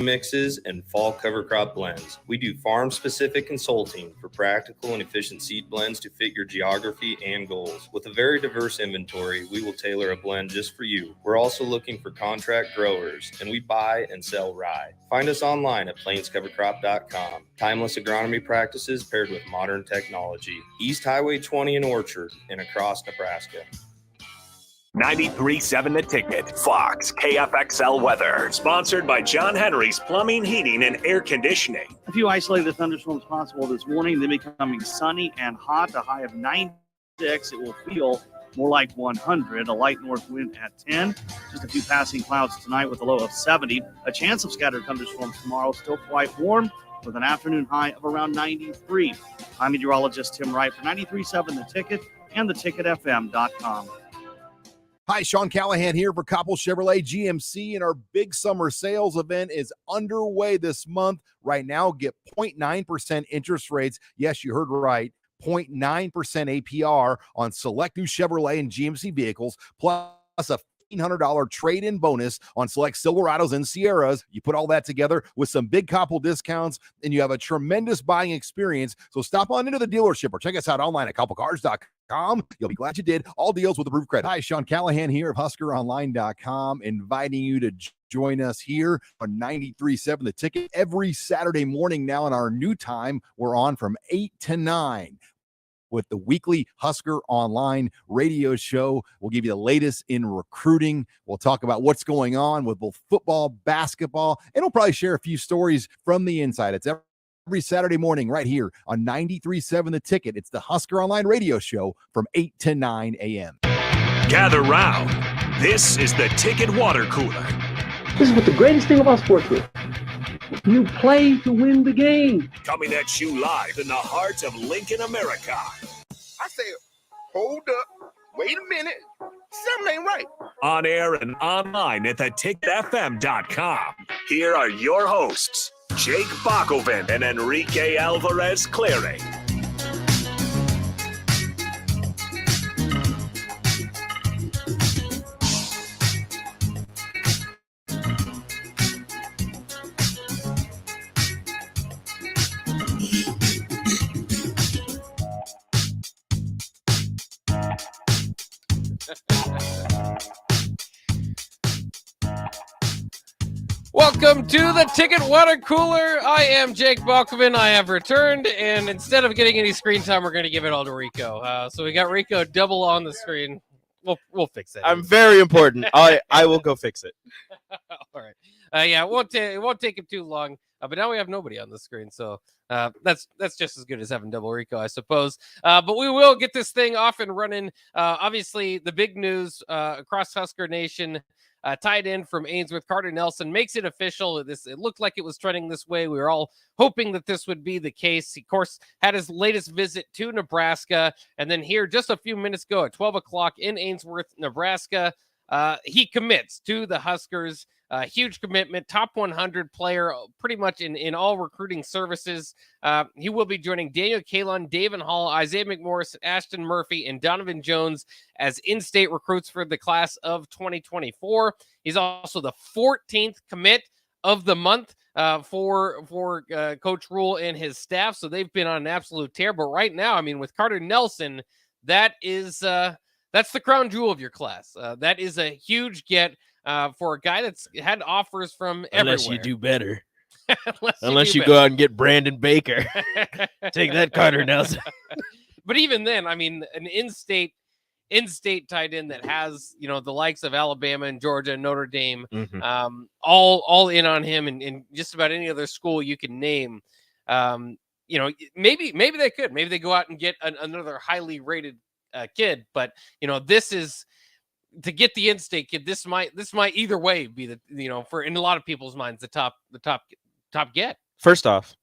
mixes, and fall cover crop blends. We do farm-specific consulting for practical and efficient seed blends to fit your geography and goals. With a very diverse inventory, we will tailor a blend just for you. We're also looking for contract growers, and we buy and sell rye. Find us online at plainscovercrop.com. Timeless agronomy practices paired with modern technology. East Highway 20 in Orchard and across Nebraska. 93.7 The Ticket, Fox, KFXL weather. Sponsored by John Henry's Plumbing, Heating, and Air Conditioning. A few isolated thunderstorms possible this morning. Then becoming sunny and hot. A high of 96. It will feel more like 100. A light north wind at 10. Just a few passing clouds tonight with a low of 70. A chance of scattered thunderstorms tomorrow. Still quite warm with an afternoon high of around 93. I'm meteorologist Tim Wright for 93.7 The Ticket and theticketfm.com. Hi, Sean Callahan here for Koppel Chevrolet GMC, and our big summer sales event is underway this month. Right now, get 0.9% interest rates. Yes, you heard right. 0.9% APR on select new Chevrolet and GMC vehicles, plus a $1,500 trade-in bonus on select Silverados and Sierras. You put all that together with some big Koppel discounts, and you have a tremendous buying experience. So stop on into the dealership or check us out online at koppelcars.com. You'll be glad you did. All deals with approved credit. Hi, Sean Callahan here of HuskerOnline.com, inviting you to join us here on 93.7 The Ticket every Saturday morning now in our new time. We're on from 8 to 9 with the weekly Husker Online radio show. We'll give you the latest in recruiting. We'll talk about what's going on with both football, basketball, and we'll probably share a few stories from the inside. It's every Saturday morning right here on 93.7 The Ticket. It's the Husker Online radio show from 8 to 9 a.m. Gather round. This is the Ticket Water Cooler. This is what the greatest thing about sports is. You play to win the game. Coming at you live in the heart of Lincoln, America. I said, hold up, wait a minute, something ain't right. On air and online at theticketfm.com. Here are your hosts, Jake Bakoven and Enrique Alvarez Clearing. Welcome to the Ticket Water Cooler. I am Jake Balkovin. I have returned, and instead of getting any screen time, we're going to give it all to Rico. So we got Rico double on the screen. We'll fix it. I'm very important. I will go fix it. All right. Yeah, it won't take him too long. But now we have nobody on the screen, so that's just as good as having double Rico, I suppose. But we will get this thing off and running. Obviously, the big news across Husker Nation. Tied in from Ainsworth, Carter Nelson makes it official. It looked like it was trending this way. We were all hoping that this would be the case. He, of course, had his latest visit to Nebraska. And then here, just a few minutes ago at 12 o'clock in Ainsworth, Nebraska, he commits to the Huskers. Huge commitment, top 100 player pretty much in all recruiting services. He will be joining Daniel Kalon, Davin Hall, Isaiah McMorris, Ashton Murphy, and Donovan Jones as in-state recruits for the class of 2024. He's also the 14th commit of the month for Coach Rule and his staff. So they've been on an absolute tear. But right now, I mean, with Carter Nelson, that's the crown jewel of your class. That is a huge get. For a guy that's had offers from everywhere. Unless you do better. Unless you go out and get Brandon Baker. Take that, Carter Nelson. But even then, I mean, an in-state tight end that has, the likes of Alabama and Georgia and Notre Dame, all in on him and just about any other school you can name. Maybe they could. Maybe they go out and get another highly rated kid. But, this is... To get the in-state kid, this might either way be for in a lot of people's minds the top get. First off,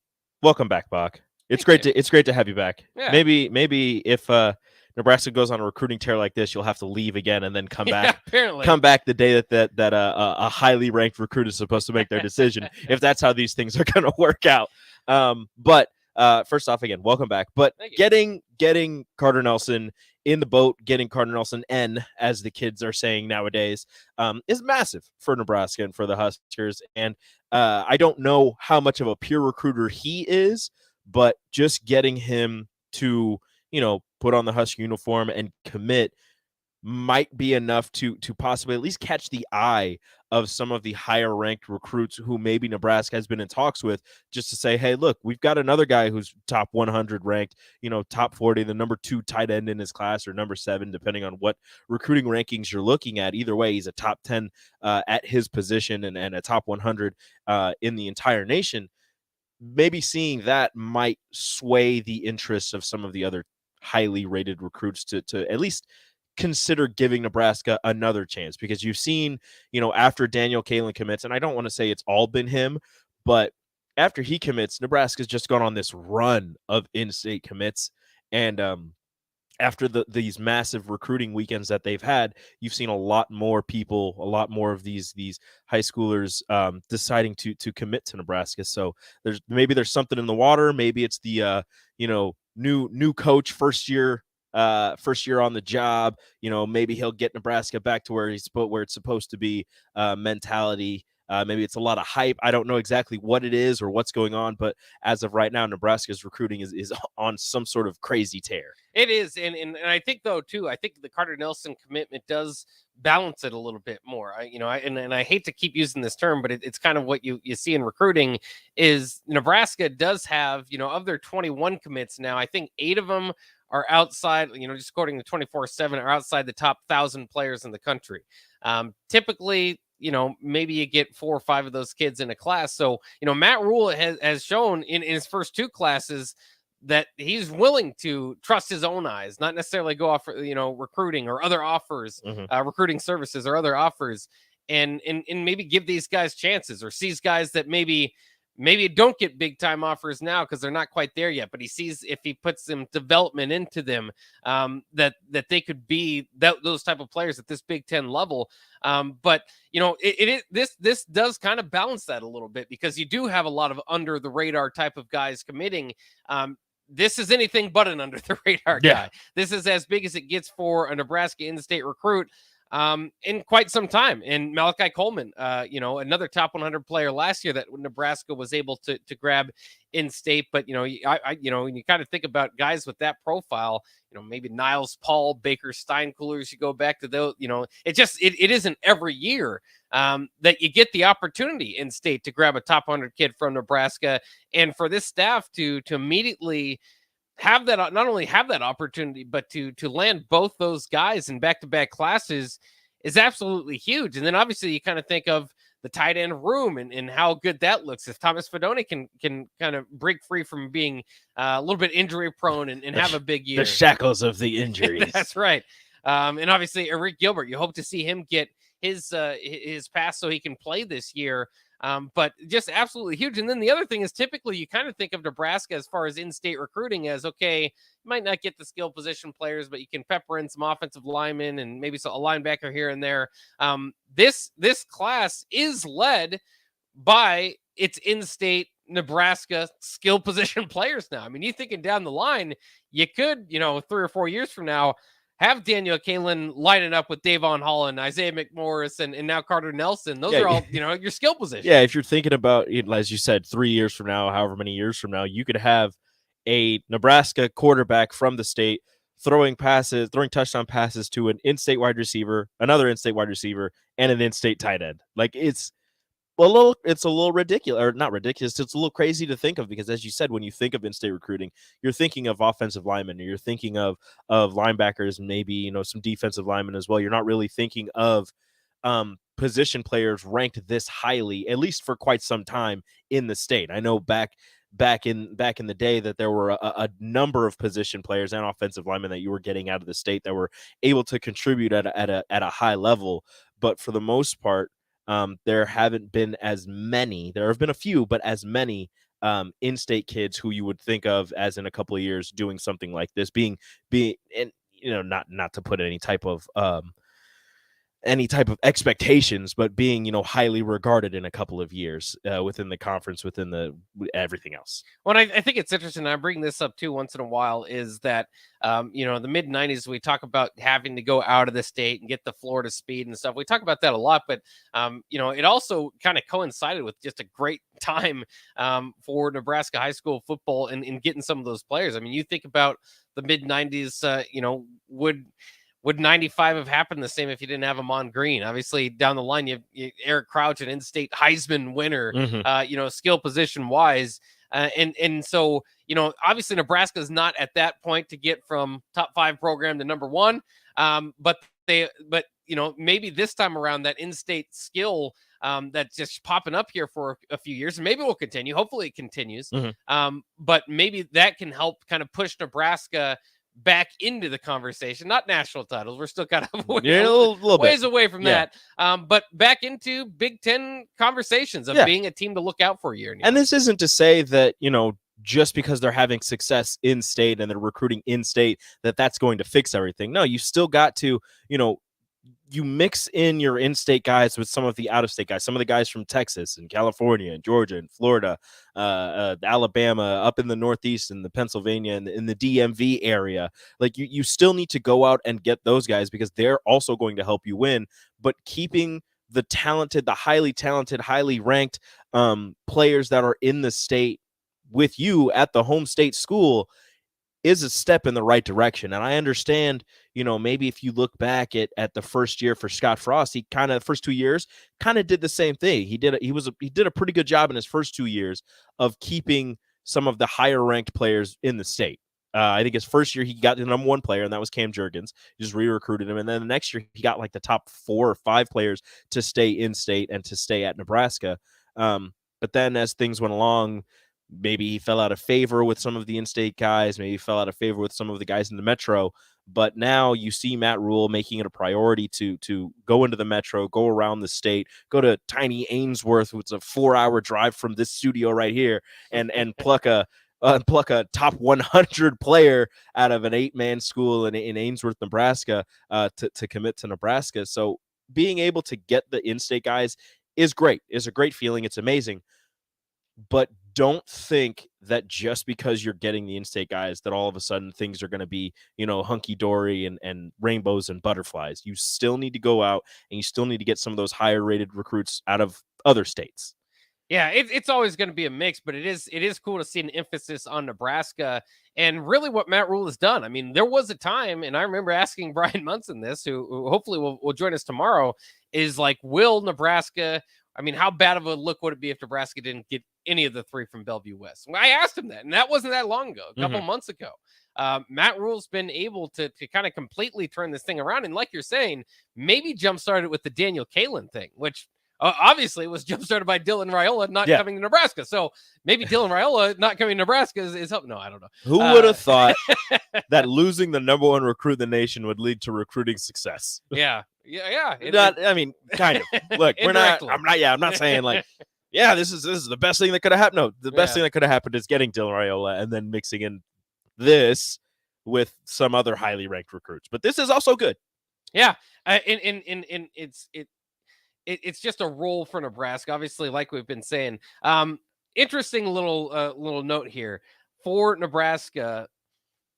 welcome back, Bach. It's great to have you back. Yeah. Maybe if Nebraska goes on a recruiting tear like this, you'll have to leave again and then come back. Apparently, come back the day that a highly ranked recruit is supposed to make their decision. If that's how these things are going to work out. But first off, again, welcome back. But getting Carter Nelson in the boat, getting Carter Nelson N, as the kids are saying nowadays, is massive for Nebraska and for the Huskers. And I don't know how much of a pure recruiter he is, but just getting him to, put on the Husker uniform and commit might be enough to possibly at least catch the eye of some of the higher ranked recruits who maybe Nebraska has been in talks with, just to say, hey, look, we've got another guy who's top 100 ranked, top 40, the number 2 tight end in his class, or number 7, depending on what recruiting rankings you're looking at. Either way, he's a top 10 at his position and a top 100 in the entire nation. Maybe seeing that might sway the interests of some of the other highly rated recruits to at least consider giving Nebraska another chance, because you've seen, after Daniel Kalen commits, and I don't want to say it's all been him, but after he commits, Nebraska's just gone on this run of in-state commits. And after these massive recruiting weekends that they've had, you've seen a lot more people, a lot more of these high schoolers deciding to commit to Nebraska. So there's something in the water. Maybe it's the new coach, first year on the job. Maybe he'll get Nebraska back to where it's supposed to be mentality. Maybe it's a lot of hype. I don't know exactly what it is or what's going on, but as of right now, Nebraska's recruiting is on some sort of crazy tear. It is, and I think though too, I think the Carter Nelson commitment does balance it a little bit more. I hate to keep using this term, but it's kind of what you see in recruiting is Nebraska does have, of their 21 commits now, I think 8 of them are outside, just according to 24/7, are outside the top 1,000 players in the country. Typically, maybe you get 4 or 5 of those kids in a class. So, Matt Rule has shown in his first 2 classes that he's willing to trust his own eyes, not necessarily go off, recruiting or other offers, recruiting services or other offers, and maybe give these guys chances, or sees guys that maybe don't get big time offers now because they're not quite there yet, but he sees if he puts some development into them, that they could be those type of players at this Big Ten level. But this does kind of balance that a little bit, because you do have a lot of under the radar type of guys committing. This is anything but an under the radar guy. This is as big as it gets for a Nebraska in-state recruit in quite some time. And Malachi Coleman, another top 100 player last year that Nebraska was able to grab in state. But, when you kind of think about guys with that profile, maybe Niles Paul, Baker Steinkuhlers, you go back to those, it isn't every year that you get the opportunity in state to grab a top 100 kid from Nebraska. And for this staff to immediately have that, not only have that opportunity, but to land both those guys in back-to-back classes is absolutely huge. And then obviously you kind of think of the tight end room and how good that looks. If Thomas Fedoni can kind of break free from being a little bit injury prone and have a big year. The shackles of the injuries. That's right. And obviously Eric Gilbert, you hope to see him get his pass so he can play this year. But just absolutely huge. And then the other thing is, typically you kind of think of Nebraska as far as in-state recruiting as, okay, you might not get the skill position players, but you can pepper in some offensive linemen and maybe a linebacker here and there. This class is led by its in-state Nebraska skill position players now. I mean, you're thinking down the line, you could, 3 or 4 years from now, have Daniel Kalen lining up with Davon Holland, Isaiah McMorris, and now Carter Nelson. Those are all, your skill positions. Yeah, if you're thinking about, as you said, 3 years from now, however many years from now, you could have a Nebraska quarterback from the state throwing touchdown passes to an in-state wide receiver, another in-state wide receiver, and an in-state tight end. Like, it's a little ridiculous, or not ridiculous. It's a little crazy to think of, because as you said, when you think of in-state recruiting, you're thinking of offensive linemen, or you're thinking of linebackers, maybe, some defensive linemen as well. You're not really thinking of position players ranked this highly, at least for quite some time in the state. I know back in the day that there were a number of position players and offensive linemen that you were getting out of the state that were able to contribute at a high level. But for the most part, there haven't been as many. There have been a few, but as many in-state kids who you would think of as in a couple of years doing something like this, being and not to put any type of any type of expectations, but being, highly regarded in a couple of years within the conference, within the everything else. Well, I think it's interesting. I bring this up too once in a while is that, the mid 90s, we talk about having to go out of the state and get the Florida speed and stuff. We talk about that a lot, but, it also kind of coincided with just a great time for Nebraska high school football and getting some of those players. I mean, you think about the mid 90s, would 95 have happened the same if you didn't have Amon Green? Obviously, down the line, you have Eric Crouch, an in-state Heisman winner, skill position wise. And so, obviously Nebraska is not at that point to get from top 5 program to number 1. But maybe this time around that in-state skill that's just popping up here for a few years, and maybe it will continue. Hopefully it continues. But maybe that can help kind of push Nebraska back into the conversation, not national titles. We're still kind of ways away from that. But back into Big Ten conversations of being a team to look out for a year. And this isn't to say that, just because they're having success in state and they're recruiting in state, that's going to fix everything. No, you still got to, you mix in your in-state guys with some of the out-of-state guys, some of the guys from Texas and California and Georgia and Florida, Alabama, up in the Northeast and the Pennsylvania and in the DMV area. Like you still need to go out and get those guys because they're also going to help you win. But keeping the highly talented, highly ranked players that are in the state with you at the home state school is a step in the right direction. And I understand, maybe if you look back at the first year for Scott Frost, he kind of the first 2 years kind of did the same thing. He did a pretty good job in his first 2 years of keeping some of the higher ranked players in the state. I think his first year he got the number 1 player, and that was Cam Jurgens. He just re-recruited him. And then the next year he got like the top 4 or 5 players to stay in state and to stay at Nebraska. But then as things went along, maybe he fell out of favor with some of the in-state guys. Maybe he fell out of favor with some of the guys in the Metro. But now you see Matt Rule making it a priority to go into the Metro, go around the state, go to tiny Ainsworth, which is a 4-hour drive from this studio right here, and pluck a top 100 player out of an 8-man school in Ainsworth, Nebraska, to commit to Nebraska. So being able to get the in-state guys is great. It's a great feeling. It's amazing. But don't think that just because you're getting the in-state guys that all of a sudden things are going to be, hunky-dory and rainbows and butterflies. You still need to go out and you still need to get some of those higher rated recruits out of other states. Yeah, it's always going to be a mix, but it is cool to see an emphasis on Nebraska and really what Matt Rule has done. I mean, there was a time, and I remember asking Brian Munson this, who hopefully will join us tomorrow, is like, will Nebraska, I mean, how bad of a look would it be if Nebraska didn't get any of the 3 from Bellevue West? Well, I asked him that, and that wasn't that long ago, a couple months ago. Matt Rule's been able to kind of completely turn this thing around. And like you're saying, maybe jump-started with the Daniel Kalen thing, which obviously was jump-started by Dylan Raiola not coming to Nebraska. So maybe Dylan Raiola not coming to Nebraska is helping. No, I don't know. Who would have thought that losing the number 1 recruit in the nation would lead to recruiting success? Yeah. I mean, kind of. Look, I'm not saying like, this is the best thing that could have happened. No, the best thing that could have happened is getting Dylan Raiola and then mixing in this with some other highly ranked recruits. But this is also good. Yeah. And it's just a role for Nebraska, obviously, like we've been saying. Interesting little note here for Nebraska.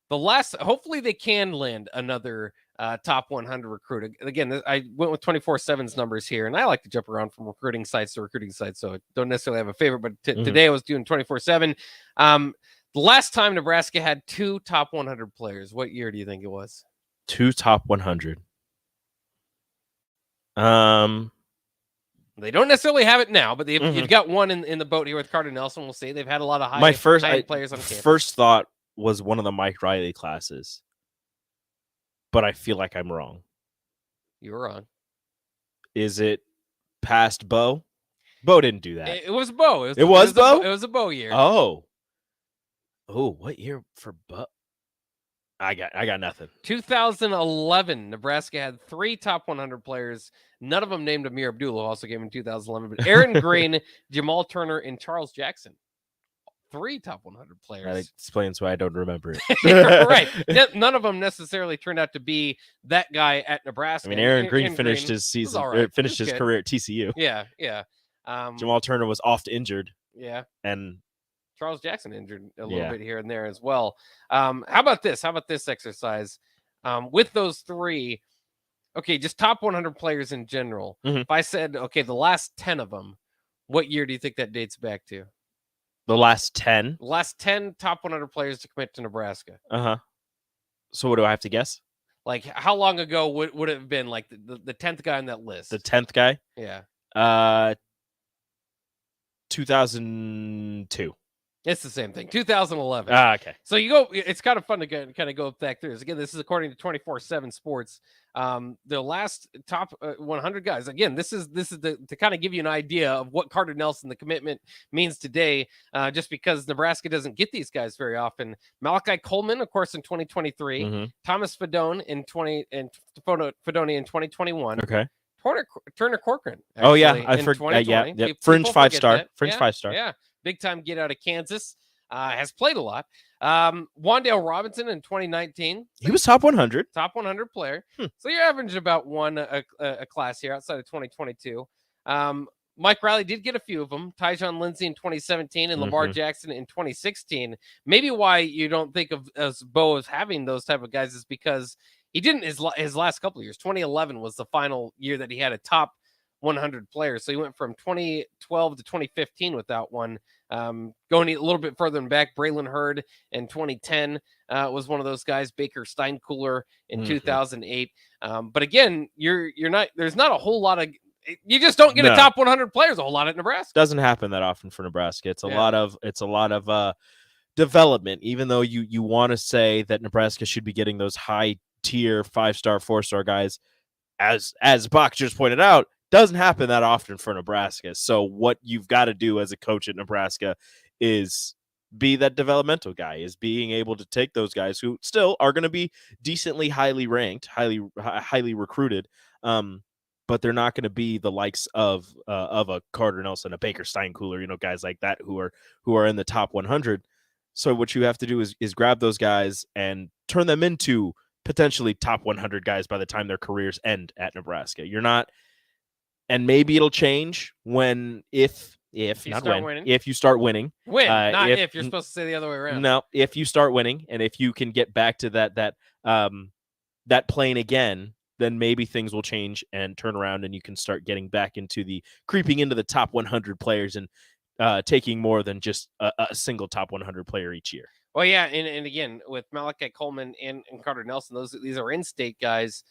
Hopefully they can land another top 100 recruit. Again, I went with 24/7's numbers here, and I like to jump around from recruiting sites to recruiting sites, so I don't necessarily have a favorite, but today I was doing 24/7. The last time Nebraska had 2 top 100 players, what year do you think it was? 2 top 100. They don't necessarily have it now, but you've got one in the boat here with Carter Nelson. We'll see. They've had a lot of high players on campus. First thought was one of the Mike Riley classes, but I feel like I'm wrong. You were wrong. Is it past Bo? Bo didn't do that. It was Bo. It was Bo? It was a Bo year. Oh, what year for Bo? I got nothing. 2011, Nebraska had 3 top 100 players. None of them named Amir Abdullah, also came in 2011. But Aaron Green, Jamal Turner, and Charles Jackson. 3 top 100 That players. explains why I don't remember it. Right. None of them necessarily turned out to be that guy at Nebraska. I mean, Aaron Green Aaron finished Green his was season, all right. finished He was his good. career at TCU. Yeah. Jamal Turner was oft injured, Yeah. and Charles Jackson injured a little Yeah. bit here and there as well. How about this? How about this exercise? With those 3, okay, just top 100 players in general. Mhm. If I said, okay, the last 10 of them, what year do you think that dates back to? the last 10. The last 10 top 100 players to commit to Nebraska. So what do I have to guess? Like, how long ago would it have been? Like the 10th guy on that list. The 10th guy? Yeah. 2002. It's the same thing. 2011. Okay. So you go. It's kind of fun to kind of go back through this. Again, this is according to 24/7 Sports. The last top 100 guys. Again, this is to kind of give you an idea of what Carter Nelson, the commitment, means today. Just because Nebraska doesn't get these guys very often. Malachi Coleman, of course, in 2023. Mhm. Thomas Fedone in Fedoni in 2021. Okay. Turner Corcoran. Oh yeah, actually, I in forgot. Yeah, 2020. Fringe People forget 5-star. that. Fringe Yeah, 5-star. Yeah, big time get out of Kansas. Has played a lot. Wandale Robinson in 2019. He was top 100. Top 100 player. So you're averaging about one a class here outside of 2022. Mike Riley did get a few of them. Tyjon Lindsey in 2017 and Lamar Jackson in 2016. Maybe why you don't think of as Bo as having those type of guys is because he didn't his last couple of years. 2011 was the final year that he had a top 100 player. So he went from 2012 to 2015 without one. Going a little bit further back, Braylon Hurd in 2010 was one of those guys. Baker Steinkuhler in 2008. But again, you're not. There's not a whole lot of. You just don't get a top 100 players a whole lot at Nebraska. Doesn't happen that often for Nebraska. It's a lot of development. Even though you want to say that Nebraska should be getting those high tier 5-star, 4-star guys, as Bach just pointed out, doesn't happen that often for Nebraska. So what you've got to do as a coach at Nebraska is be that developmental guy, is being able to take those guys who still are going to be decently highly ranked, highly recruited, but they're not going to be the likes of a Carter Nelson, a Baker Steinkuhler, guys like that who are in the top 100. So what you have to do is grab those guys and turn them into potentially top 100 guys by the time their careers end at Nebraska. You're not, and maybe it'll change if you start winning. Not if you're supposed to say the other way around. No, if you start winning, and if you can get back to that plane again, then maybe things will change and turn around, and you can start getting back into creeping into the top 100 players and taking more than just a single top 100 player each year. Well, yeah, and again, with Malachi Coleman and Carter Nelson, these are in-state guys.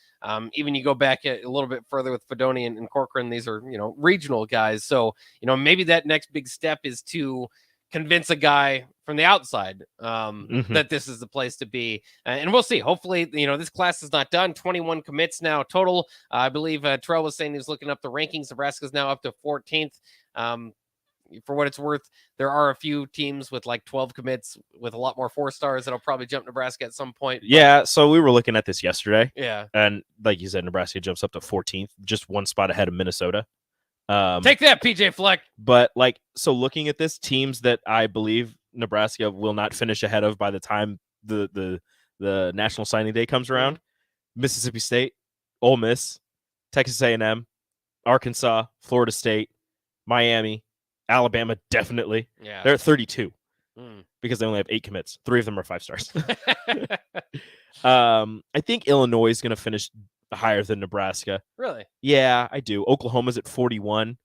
Even you go back a little bit further with Fedoni and Corcoran, these are, regional guys. So, maybe that next big step is to convince a guy from the outside that this is the place to be. And we'll see. Hopefully, this class is not done. 21 commits now total. I believe Terrell was saying he was looking up the rankings. Nebraska's now up to 14th. For what it's worth, there are a few teams with like 12 commits with a lot more 4-stars that'll probably jump Nebraska at some point. Yeah, so we were looking at this yesterday. Yeah. And like you said, Nebraska jumps up to 14th, just one spot ahead of Minnesota. Take that, PJ Fleck. But so looking at this, teams that I believe Nebraska will not finish ahead of by the time the National Signing Day comes around: Mississippi State, Ole Miss, Texas A&M, Arkansas, Florida State, Miami, Alabama, definitely. Yeah. They're at 32 because they only have 8 commits. 3 of them are 5-stars. I think Illinois is going to finish higher than Nebraska. Really? Yeah, I do. Oklahoma's at 41.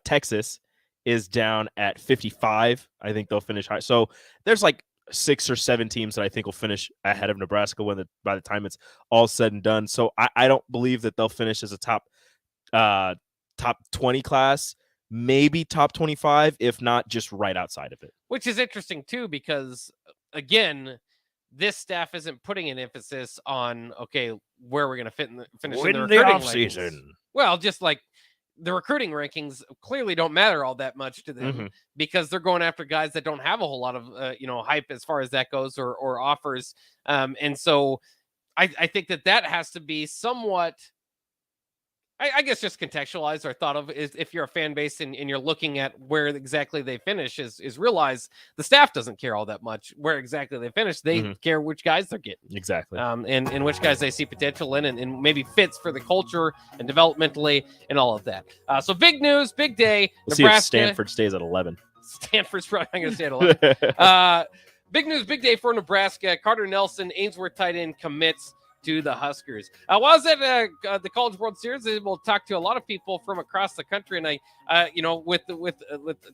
Texas is down at 55. I think they'll finish high. So there's 6 or 7 teams that I think will finish ahead of Nebraska by the time it's all said and done. So I don't believe that they'll finish as a top 20 class, maybe top 25, if not just right outside of it. Which is interesting too, because again, this staff isn't putting an emphasis on where we're going to finish in the recruiting season. Well, just like the recruiting rankings clearly don't matter all that much to them because they're going after guys that don't have a whole lot of hype as far as that goes or offers, and so I think that has to be somewhat. I guess just contextualize or thought of is if you're a fan base and you're looking at where exactly they finish is realize the staff doesn't care all that much where exactly they finish. They care which guys they're getting. Exactly. And which guys they see potential in and maybe fits for the culture and developmentally and all of that. So big news, big day. We'll Nebraska. see if Stanford stays at 11. Stanford's probably not going to stay at 11. Big news, big day for Nebraska. Carter Nelson, Ainsworth tight end, commits to the Huskers. While I was at the College World Series, we'll talk to a lot of people from across the country, and with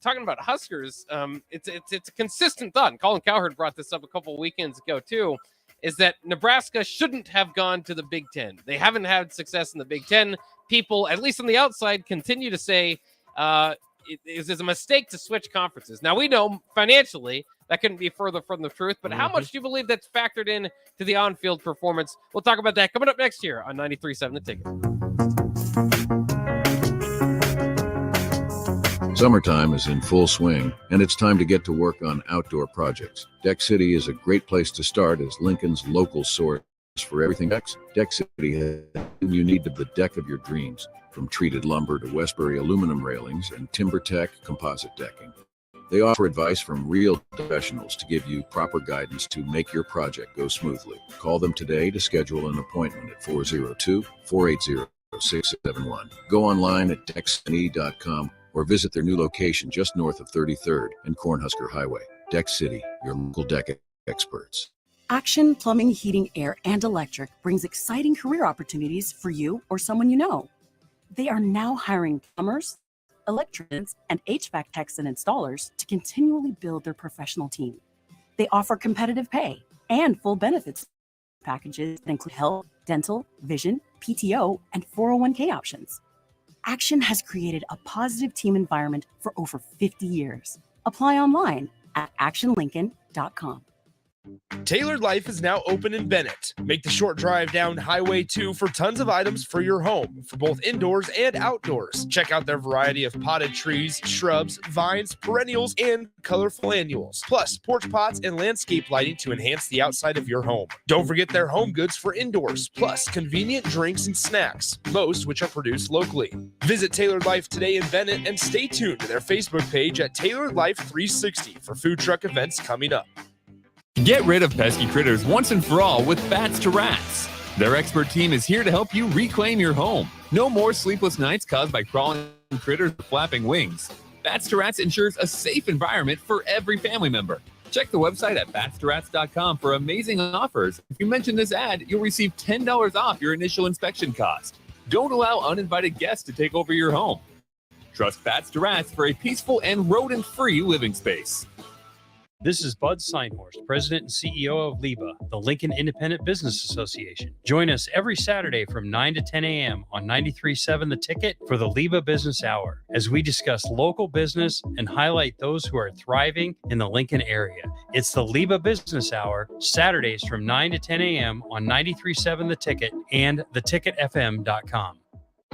talking about Huskers, it's a consistent thought. And Colin Cowherd brought this up a couple of weekends ago too, is that Nebraska shouldn't have gone to the Big Ten. They haven't had success in the Big Ten. People, at least on the outside, continue to say it is a mistake to switch conferences. Now we know financially that couldn't be further from the truth, but how much do you believe that's factored in to the on-field performance? We'll talk about that coming up next year on 93.7 The Ticket. Summertime is in full swing, and it's time to get to work on outdoor projects. Deck City is a great place to start as Lincoln's local source for everything decks. Deck City has everything you need to the deck of your dreams, from treated lumber to Westbury aluminum railings and TimberTech composite decking. They offer advice from real professionals to give you proper guidance to make your project go smoothly. Call them today to schedule an appointment at 402-480-6671. Go online at deckcity.com or visit their new location just north of 33rd and Cornhusker Highway. Deck City, your local deck experts. Action Plumbing, Heating, Air, and Electric brings exciting career opportunities for you or someone you know. They are now hiring plumbers, electricians, and HVAC techs and installers to continually build their professional team. They offer competitive pay and full benefits packages that include health, dental, vision, PTO, and 401k options. Action has created a positive team environment for over 50 years. Apply online at actionlincoln.com. Tailored Life is now open in Bennett. Make the short drive down Highway 2 for tons of items for your home, for both indoors and outdoors. Check out their variety of potted trees, shrubs, vines, perennials, and colorful annuals. Plus, porch pots and landscape lighting to enhance the outside of your home. Don't forget their home goods for indoors, plus convenient drinks and snacks, most which are produced locally. Visit Tailored Life today in Bennett and stay tuned to their Facebook page at Tailored Life 360 for food truck events coming up. Get rid of pesky critters once and for all with Bats to Rats. Their expert team is here to help you reclaim your home. No more sleepless nights caused by crawling critters with flapping wings. Bats to Rats ensures a safe environment for every family member. Check the website at batstorats.com for amazing offers. If you mention this ad, you'll receive $10 off your initial inspection cost. Don't allow uninvited guests to take over your home. Trust Bats to Rats for a peaceful and rodent-free living space. This is Bud Seinhorst, President and CEO of LIBA, the Lincoln Independent Business Association. Join us every Saturday from 9 to 10 a.m. on 93.7 The Ticket for the LIBA Business Hour, as we discuss local business and highlight those who are thriving in the Lincoln area. It's the LIBA Business Hour, Saturdays from 9 to 10 a.m. on 93.7 The Ticket and theticketfm.com.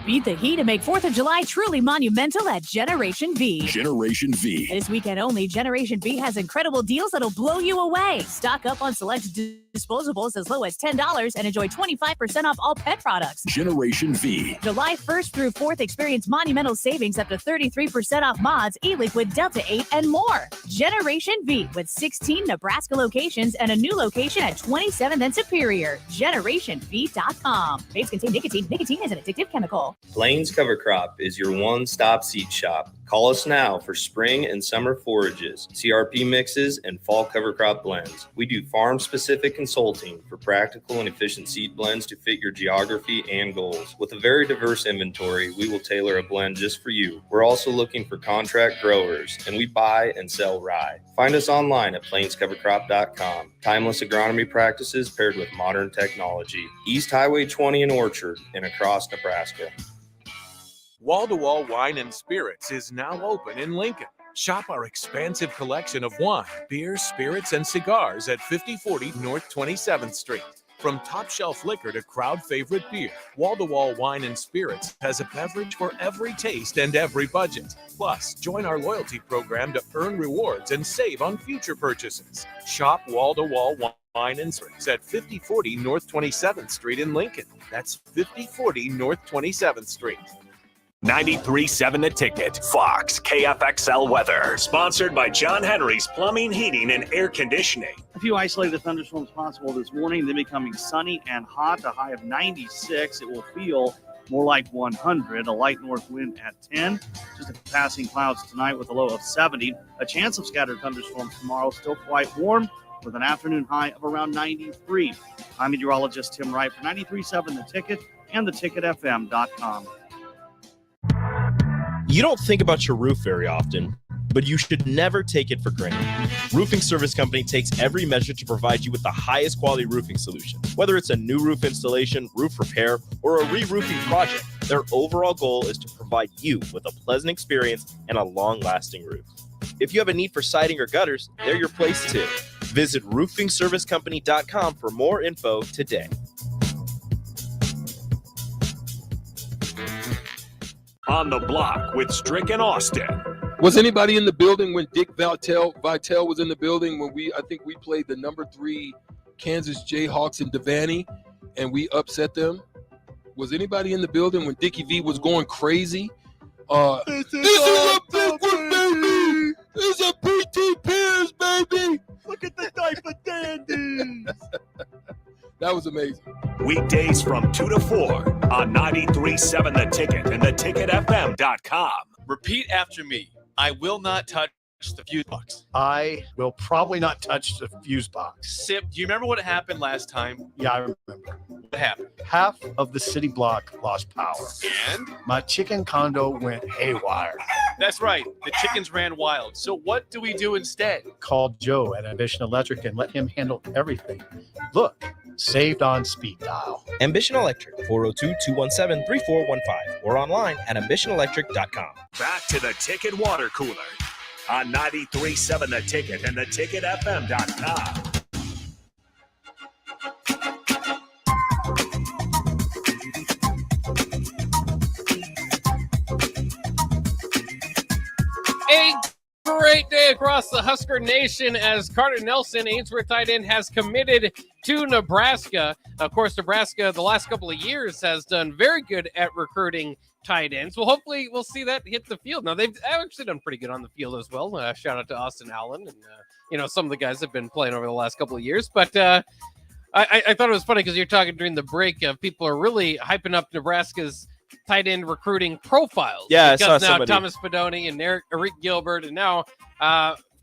Beat the heat and make 4th of July truly monumental at Generation V. Generation V. This weekend only, Generation V has incredible deals that'll blow you away. Stock up on select disposables as low as $10 and enjoy 25% off all pet products. Generation V. July 1st through 4th, experience monumental savings up to 33% off mods, e-liquid, Delta 8, and more. Generation V with 16 Nebraska locations and a new location at 27th and Superior. GenerationV.com. Vapes contain nicotine. Nicotine is an addictive chemical. Plains Cover Crop is your one-stop seed shop. Call us now for spring and summer forages, CRP mixes, and fall cover crop blends. We do farm-specific consulting for practical and efficient seed blends to fit your geography and goals. With a very diverse inventory, we will tailor a blend just for you. We're also looking for contract growers, and we buy and sell rye. Find us online at plainscovercrop.com. Timeless agronomy practices paired with modern technology. East Highway 20 in Orchard and across Nebraska. Wall-to-Wall Wine and Spirits is now open in Lincoln. Shop our expansive collection of wine, beer, spirits, and cigars at 5040 North 27th Street. From top shelf liquor to crowd favorite beer, Wall to Wall Wine and Spirits has a beverage for every taste and every budget. Plus, join our loyalty program to earn rewards and save on future purchases. Shop Wall to Wall Wine and Spirits at 5040 North 27th Street in Lincoln. That's 5040 North 27th Street. 93.7 The Ticket, Fox, KFXL weather. Sponsored by John Henry's Plumbing, Heating, and Air Conditioning. A few isolated thunderstorms possible this morning, then becoming sunny and hot, a high of 96. It will feel more like 100, a light north wind at 10. Just a passing clouds tonight with a low of 70. A chance of scattered thunderstorms tomorrow, still quite warm with an afternoon high of around 93. I'm meteorologist Tim Wright for 93.7 The Ticket and theticketfm.com. You don't think about your roof very often, but you should never take it for granted. Roofing Service Company takes every measure to provide you with the highest quality roofing solution. Whether it's a new roof installation, roof repair, or a re-roofing project, their overall goal is to provide you with a pleasant experience and a long-lasting roof. If you have a need for siding or gutters, they're your place too. Visit roofingservicecompany.com for more info today. On the Block with Strick and Austin. Was anybody in the building when Dick Vitale was in the building when I think we played the number 3 Kansas Jayhawks in Devaney and we upset them? Was anybody in the building when Dickie V was going crazy? This is a big one, baby. This is a PT Pierce, baby. Look at the diaper dandies. That was amazing. Weekdays from 2 to 4 on 93.7 The Ticket and theticketfm.com. Repeat after me. I will not touch the fuse box. I will probably not touch the fuse box. Sip, do you remember what happened last time? Yeah, I remember. What happened? Half of the city block lost power. And? My chicken condo went haywire. That's right. The chickens ran wild. So what do we do instead? Called Joe at Ambition Electric and let him handle everything. Look, saved on speed dial. Ambition Electric, 402-217-3415 or online at ambitionelectric.com. Back to the Ticket Water Cooler on 93.7 The Ticket and theticketfm.com. A great day across the Husker Nation as Carter Nelson, Ainsworth tight end, has committed to Nebraska. Of course, Nebraska the last couple of years has done very good at recruiting tight ends. Well, hopefully we'll see that hit the field. Now, they've actually done pretty good on the field as well. Shout out to Austin Allen and, some of the guys have been playing over the last couple of years. But I thought it was funny because you're talking during the break. People are really hyping up Nebraska's tight end recruiting profiles. Yeah, because I saw now somebody. Thomas Fedoni and Eric Gilbert and now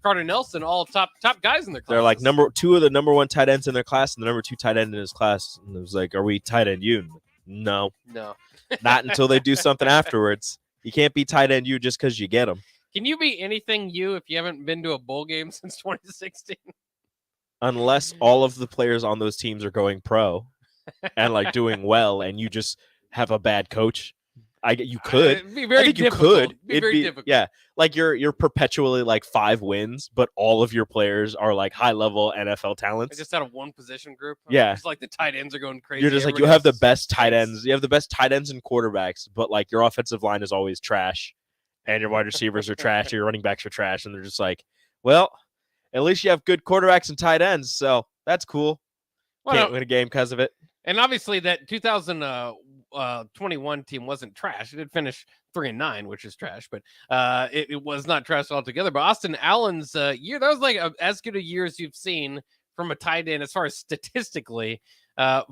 Carter Nelson, all top guys in their class. They're like two of the number 1 tight ends in their class and the number 2 tight end in his class. And it was like, are we tight end you? No. Not until they do something afterwards. You can't be tight end you just because you get them. Can you be anything you if you haven't been to a bowl game since 2016? Unless all of the players on those teams are going pro and like doing well and you just have a bad coach. You could. It'd be very I think difficult. you could. It'd be very difficult. Yeah. Like you're perpetually like 5 wins, but all of your players are like high level NFL talents. Just out of one position group. Yeah. It's like the tight ends are going crazy. You're just like, you have the best tight ends. You have the best tight ends and quarterbacks, but like your offensive line is always trash and your wide receivers are trash, or your running backs are trash. And they're just like, well, at least you have good quarterbacks and tight ends. So that's cool. Can't win a game because of it. And obviously that 2021 team wasn't trash. It did finish 3-9, which is trash, but it was not trash altogether. But Austin Allen's year, that was like as good a year as you've seen from a tight end as far as statistically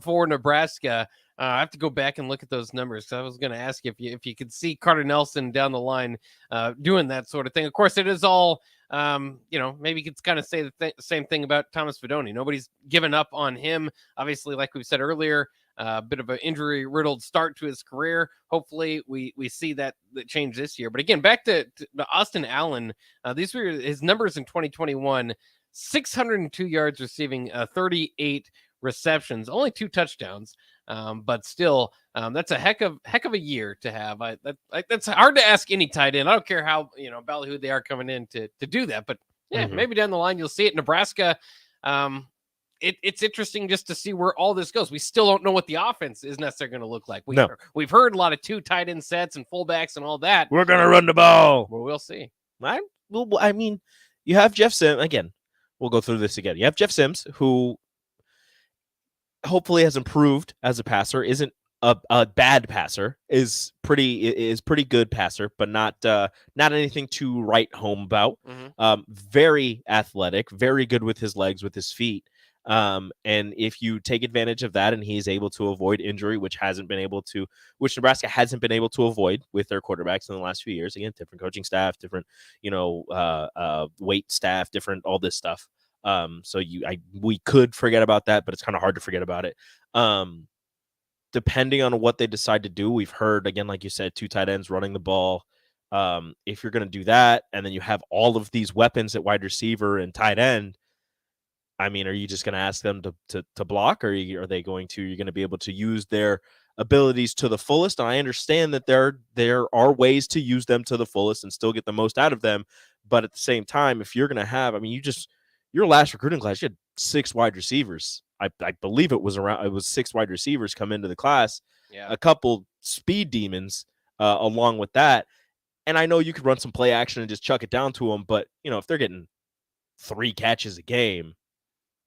for Nebraska. I have to go back and look at those numbers because I was going to ask if you could see Carter Nelson down the line doing that sort of thing. Of course, it is all, maybe you could kind of say the same thing about Thomas Fedoni. Nobody's given up on him. Obviously, like we said earlier, a bit of an injury-riddled start to his career. Hopefully, we see that change this year. But again, back to Austin Allen. These were his numbers in 2021: 602 yards receiving, 38 receptions, only 2 touchdowns. But still, that's a heck of a year to have. That's hard to ask any tight end. I don't care how ballyhoo they are coming in to do that. But yeah, maybe down the line you'll see it. Nebraska. it's interesting just to see where all this goes. We still don't know what the offense is necessarily going to look like. No. We've heard a lot of 2 tight end sets and fullbacks and all that. We're going to run the ball. Well, we'll see. I mean, you have Jeff Sims. Again, we'll go through this again. You have Jeff Sims, who hopefully has improved as a passer, isn't a bad passer, is pretty good passer, but not anything to write home about. Very athletic, very good with his legs, with his feet. And if you take advantage of that and he's able to avoid injury, which Nebraska hasn't been able to avoid with their quarterbacks in the last few years, again, different coaching staff, different, weight staff, different, all this stuff. So we could forget about that, but it's kind of hard to forget about it. Depending on what they decide to do, we've heard, again, like you said, 2 tight ends running the ball. If you're going to do that, and then you have all of these weapons at wide receiver and tight end, I mean, are you just going to ask them to block, or you're going to be able to use their abilities to the fullest? And I understand that there are ways to use them to the fullest and still get the most out of them. But at the same time, if you're going to have, I mean, your last recruiting class, you had 6 wide receivers. I believe it was 6 wide receivers come into the class, a couple speed demons along with that. And I know you could run some play action and just chuck it down to them, but if they're getting 3 catches a game,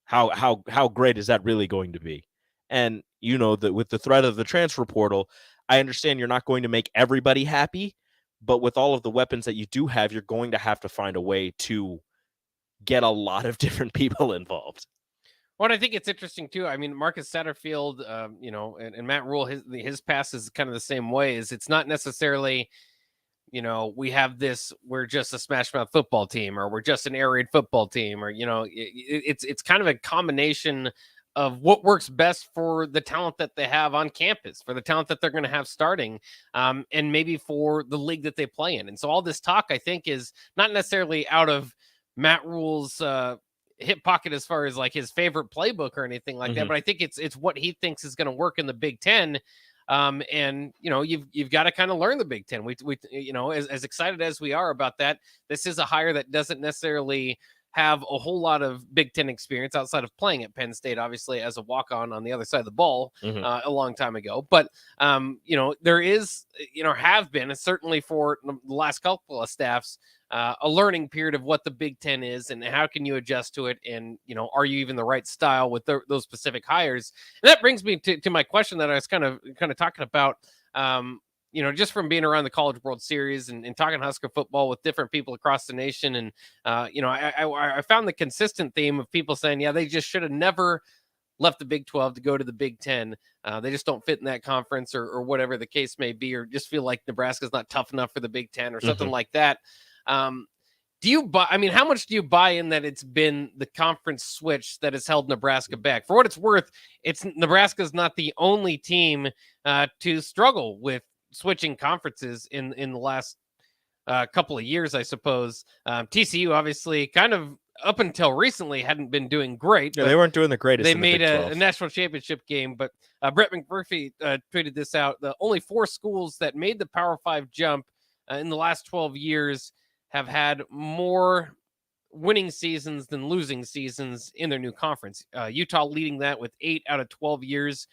how great is that really going to be? And that with the threat of the transfer portal, I understand you're not going to make everybody happy, but with all of the weapons that you do have, you're going to have to find a way to get a lot of different people involved. Well, I think it's interesting too. I mean, Marcus Satterfield, and Matt Rule, his pass is kind of the same way. Is it's not necessarily, we're just a smash mouth football team, or we're just an air raid football team, or it's kind of a combination of what works best for the talent that they have on campus, for the talent that they're going to have starting, and maybe for the league that they play in. And so all this talk, I think, is not necessarily out of Matt Rule's hip pocket as far as like his favorite playbook or anything like that, but I think it's what he thinks is going to work in the Big Ten. And you've got to kind of learn the Big Ten. We as excited as we are about that, this is a hire that doesn't necessarily have a whole lot of Big Ten experience outside of playing at Penn State, obviously as a walk-on on the other side of the ball a long time ago. But there is, have been, certainly for the last couple of staffs, a learning period of what the Big Ten is and how can you adjust to it, and are you even the right style with those specific hires? And that brings me to my question that I was kind of talking about. Just from being around the College World Series and talking Husker football with different people across the nation, and I found the consistent theme of people saying, they just should have never left the Big 12 to go to the Big 10. They just don't fit in that conference, or whatever the case may be, or just feel like Nebraska's not tough enough for the Big 10 or something like that. Do you buy? I mean, how much do you buy in that it's been the conference switch that has held Nebraska back? For what it's worth, Nebraska's not the only team to struggle with switching conferences in the last couple of years, I suppose. TCU obviously kind of up until recently hadn't been doing great. Yeah, they weren't doing the greatest. They in the made Big 12. a national championship game, but Brett McMurphy tweeted this out. The only 4 schools that made the Power 5 jump in the last 12 years have had more winning seasons than losing seasons in their new conference. Utah leading that with 8 out of 12 years.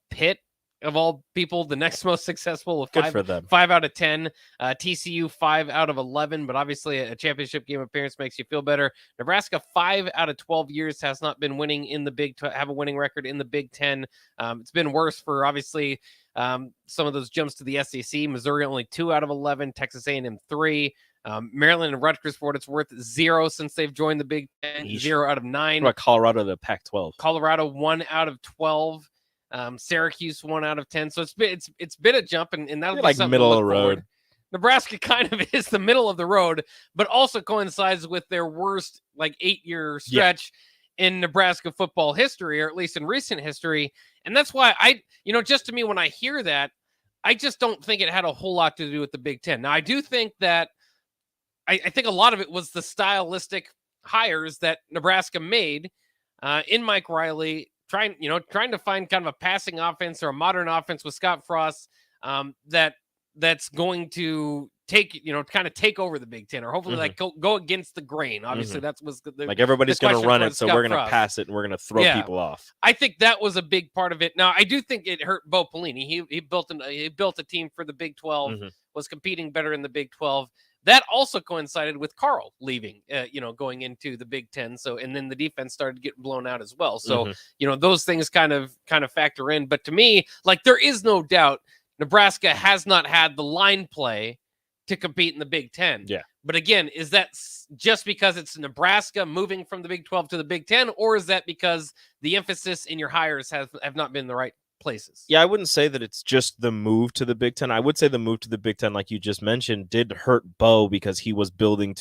Pitt, of all people, the next most successful with 5 out of 10. TCU 5 out of 11, but obviously a championship game appearance makes you feel better. Nebraska 5 out of 12 years has not been winning in the have a winning record in the Big Ten. It's been worse for obviously some of those jumps to the SEC. Missouri only 2 out of 11. Texas A&M 3. Maryland and Rutgers, for what it's worth, 0 since they've joined the Big Ten. 0 out of 9. What about Colorado, the Pac-12? Colorado 1 out of 12. Syracuse 1 out of 10. So it's been a jump, and that'll be like middle of the road. Nebraska kind of is the middle of the road, but also coincides with their worst 8-year stretch in Nebraska football history, or at least in recent history. And that's why just to me, when I hear that, I just don't think it had a whole lot to do with the Big Ten. Now, I do think that I think a lot of it was the stylistic hires that Nebraska made in Mike Riley, trying to find kind of a passing offense or a modern offense with Scott Frost that's going to kind of take over the Big Ten, or hopefully like go against the grain. Obviously, that's was the like everybody's going to run it, so we're going to pass it and we're going to throw Yeah. people off. I think that was a big part of it. Now, I do think it hurt Bo Pelini. He built a team for the Big 12, was competing better in the Big 12. That also coincided with Carl leaving, going into the Big 10. So, and then the defense started getting blown out as well. So, those things kind of factor in. But to me, like, there is no doubt Nebraska has not had the line play to compete in the Big 10. Yeah. But again, is that just because it's Nebraska moving from the Big 12 to the Big 10, or is that because the emphasis in your hires have not been the right places? Yeah, I wouldn't say that it's just the move to the Big 10. I would say the move to the Big 10, like you just mentioned, did hurt Bo because he was building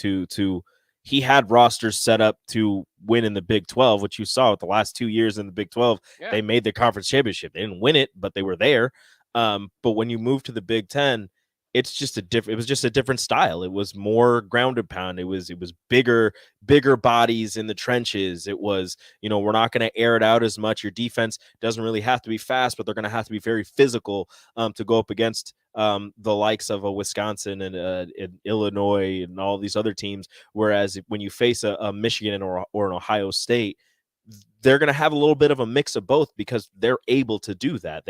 he had rosters set up to win in the Big 12, which you saw with the last 2 years in the Big 12. Yeah. They made the conference championship. They didn't win it, but they were there. But when you move to the Big 10, it was just a different style. It was more ground and pound. It was bigger bodies in the trenches. It was, we're not going to air it out as much. Your defense doesn't really have to be fast, but they're going to have to be very physical to go up against the likes of a Wisconsin and Illinois and all these other teams. Whereas when you face a Michigan or an Ohio State, they're going to have a little bit of a mix of both because they're able to do that.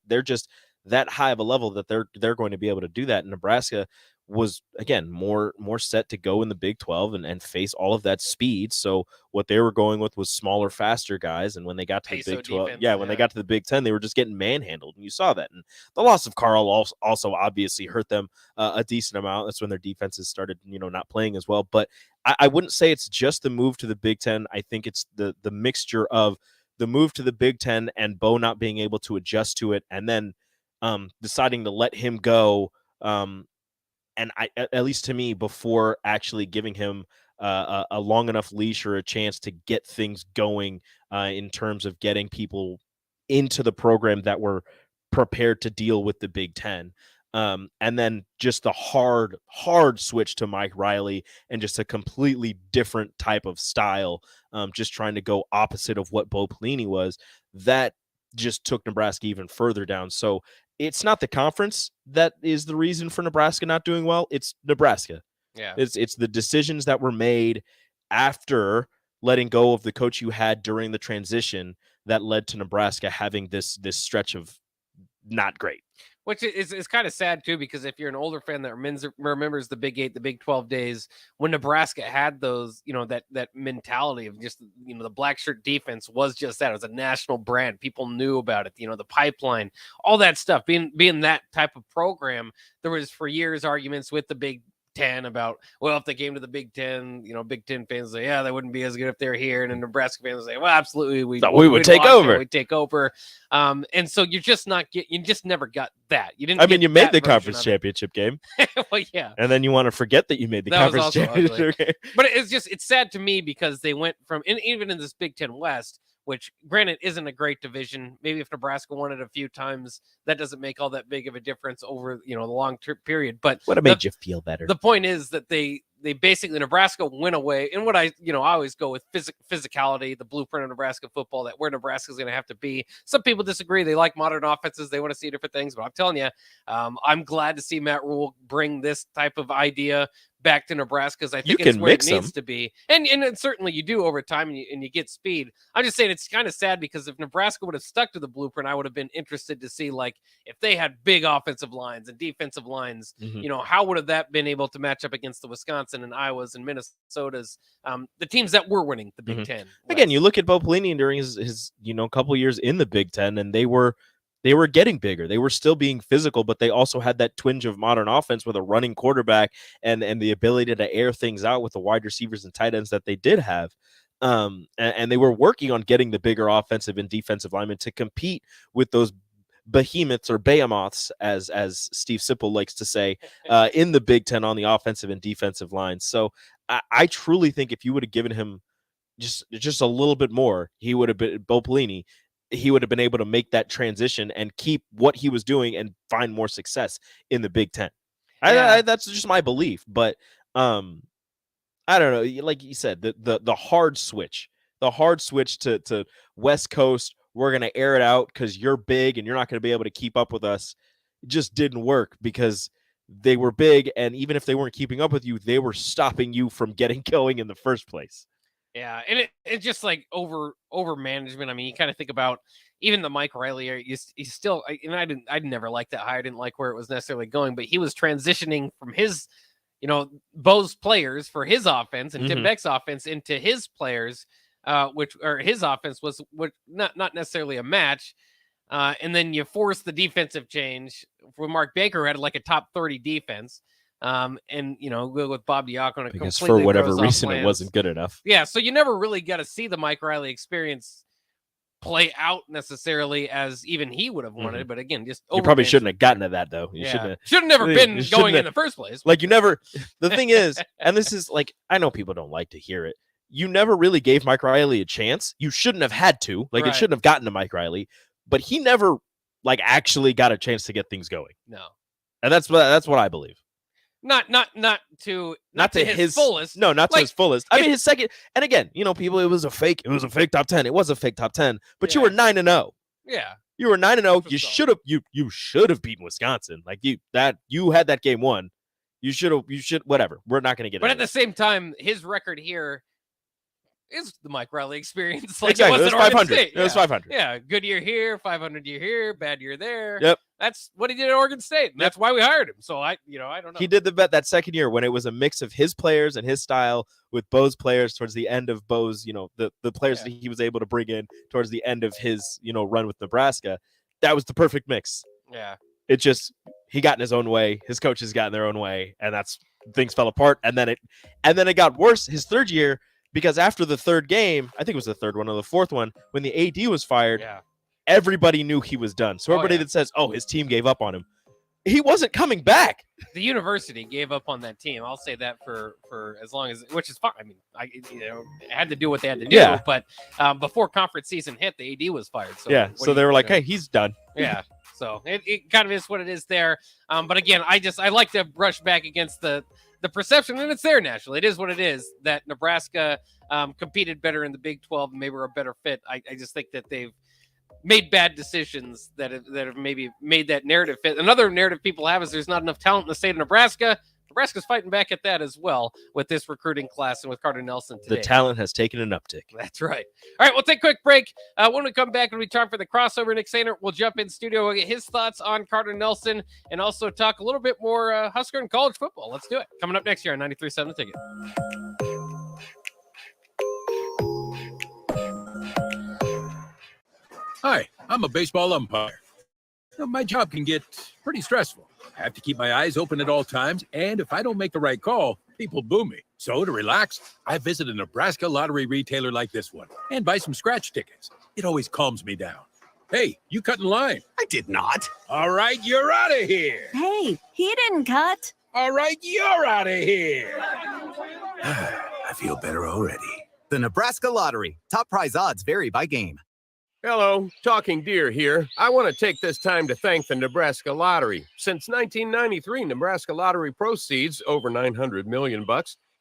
They're just that high of a level that they're going to be able to do that. And Nebraska was, again, more set to go in the Big 12 and face all of that speed. So what they were going with was smaller, faster guys. And when they got to the Big 12, they got to the Big 10, they were just getting manhandled. And you saw that. And the loss of Carl also obviously hurt them a decent amount. That's when their defenses started, not playing as well. But I wouldn't say it's just the move to the Big 10. I think it's the mixture of the move to the Big 10 and Bo not being able to adjust to it, and then deciding to let him go, and at least to me, before actually giving him a long enough leash or a chance to get things going in terms of getting people into the program that were prepared to deal with the Big 10. And then just the hard switch to Mike Riley and just a completely different type of style, just trying to go opposite of what Bo Pelini was, that just took Nebraska even further down. So it's not the conference that is the reason for Nebraska not doing well. It's Nebraska. Yeah. It's the decisions that were made after letting go of the coach you had during the transition that led to Nebraska having this stretch of not great. Which is kind of sad, too, because if you're an older fan that remembers the Big 8, the Big 12 days, when Nebraska had those, that mentality of just, the black shirt defense was just that. It was a national brand. People knew about it, the pipeline, all that stuff. Being that type of program, there was for years arguments with the Big 10 about, well, if they came to the Big 10, Big 10 fans say, yeah, they wouldn't be as good if they're here. And then Nebraska fans say, well, absolutely, we would take over. We'd take over. And so you just never got that. You didn't. I mean, you made the conference championship game. Well, yeah. And then you want to forget that you made the conference championship game. But it's sad to me because they went from, even in this Big 10 West, which granted isn't a great division. Maybe if Nebraska won it a few times, that doesn't make all that big of a difference over, the long period. But would have made you feel better. The point is that they basically, Nebraska went away. And what I always go with physicality, the blueprint of Nebraska football, that where Nebraska is going to have to be. Some people disagree. They like modern offenses. They want to see different things. But I'm telling you, I'm glad to see Matt Rule bring this type of idea back to Nebraska, because I think it's where it needs to be. And certainly you do over time, and you get speed. I'm just saying it's kind of sad because if Nebraska would have stuck to the blueprint, I would have been interested to see, like, if they had big offensive lines and defensive lines, how would have that been able to match up against the Wisconsin and Iowas and Minnesotas, the teams that were winning the Big 10. Again, you look at Bo Pelini during his couple years in the Big 10, and they were getting bigger. They were still being physical, but they also had that twinge of modern offense with a running quarterback and the ability to air things out with the wide receivers and tight ends that they did have. And they were working on getting the bigger offensive and defensive linemen to compete with those behemoths, or behemoths, as Steve Sipple likes to say, in the Big 10 on the offensive and defensive lines. So I truly think if you would have given him just a little bit more, he would have been Bo Pelini. He would have been able to make that transition and keep what he was doing and find more success in the Big 10. Yeah. That's just my belief. But I don't know. Like you said, the hard switch to West Coast, we're going to air it out because you're big and you're not going to be able to keep up with us, it just didn't work because they were big, and even if they weren't keeping up with you, they were stopping you from getting going in the first place. Yeah, and it's just like over management. I mean, you kind of think about even the Mike Riley. He's still, and I never liked that hire. I didn't like where it was necessarily going, but he was transitioning from his, Bo's players for his offense and Tim Beck's offense into his players, his offense was not necessarily a match. And then you force the defensive change when Mark Baker had like a top 30 defense. And with Bob Diacono, because for whatever reason it wasn't good enough. Yeah, so you never really got to see the Mike Riley experience play out necessarily as even he would have wanted. But again, just you probably shouldn't have gotten to that though. You should have never been going in the first place. Like you never. The thing is, and this is like, I know people don't like to hear it. You never really gave Mike Riley a chance. You shouldn't have had to. Like it shouldn't have gotten to Mike Riley, but he never like actually got a chance to get things going. No, and that's what I believe. Not to his fullest. No, not to his fullest. I mean, his second. And again, people, it was a fake top 10. It was a fake top 10. But you were 9-0. Yeah, you were 9-0. You should have beaten Wisconsin. Like you had that game won. You should. Whatever. We're not going to get. But at the same time, his record here is the Mike Riley experience. Like exactly. It was 500. State. It was 500. Yeah, good year here, 500 year here, bad year there. Yep. That's what he did at Oregon State. And that's why we hired him. So I don't know. He did the bet that second year when it was a mix of his players and his style with Bo's players towards the end of Bo's, the players that he was able to bring in towards the end of his, run with Nebraska. That was the perfect mix. Yeah. It just, he got in his own way. His coaches got in their own way, and things fell apart. And then it got worse his third year, because after the third game, I think it was the third one or the fourth one, when the AD was fired, everybody knew he was done. So everybody that says, his team gave up on him, he wasn't coming back. The university gave up on that team. I'll say that for as long as, which is fine. I mean, it had to do what they had to do. Yeah. But before conference season hit, the AD was fired. So so they were like, hey, he's done. Yeah. So it kind of is what it is there. But again, I like to brush back against the perception, and it's there nationally. It is what it is, that Nebraska competed better in the Big 12 and maybe were a better fit. I just think that they've made bad decisions that have maybe made that narrative fit. Another narrative people have is there's not enough talent in the state of Nebraska. Nebraska's fighting back at that as well with this recruiting class and with Carter Nelson today. The talent has taken an uptick. That's right. All right, we'll take a quick break. When we come back, it'll be time for the crossover. Nick Sainer will jump in studio. We'll get his thoughts on Carter Nelson and also talk a little bit more Husker and college football. Let's do it. Coming up next year on 93.7 The Ticket. Hi, I'm a baseball umpire. My job can get pretty stressful. I have to keep my eyes open at all times, and if I don't make the right call, people boo me. So to relax, I visit a Nebraska lottery retailer like this one and buy some scratch tickets. It always calms me down. Hey, you cut in line. I did not. All right, you're out of here. Hey, he didn't cut. All right, you're out of here. I feel better already. The Nebraska Lottery. Top prize odds vary by game. Hello, Talking Deer here. I want to take this time to thank the Nebraska Lottery. Since 1993, Nebraska Lottery proceeds, over $900 million,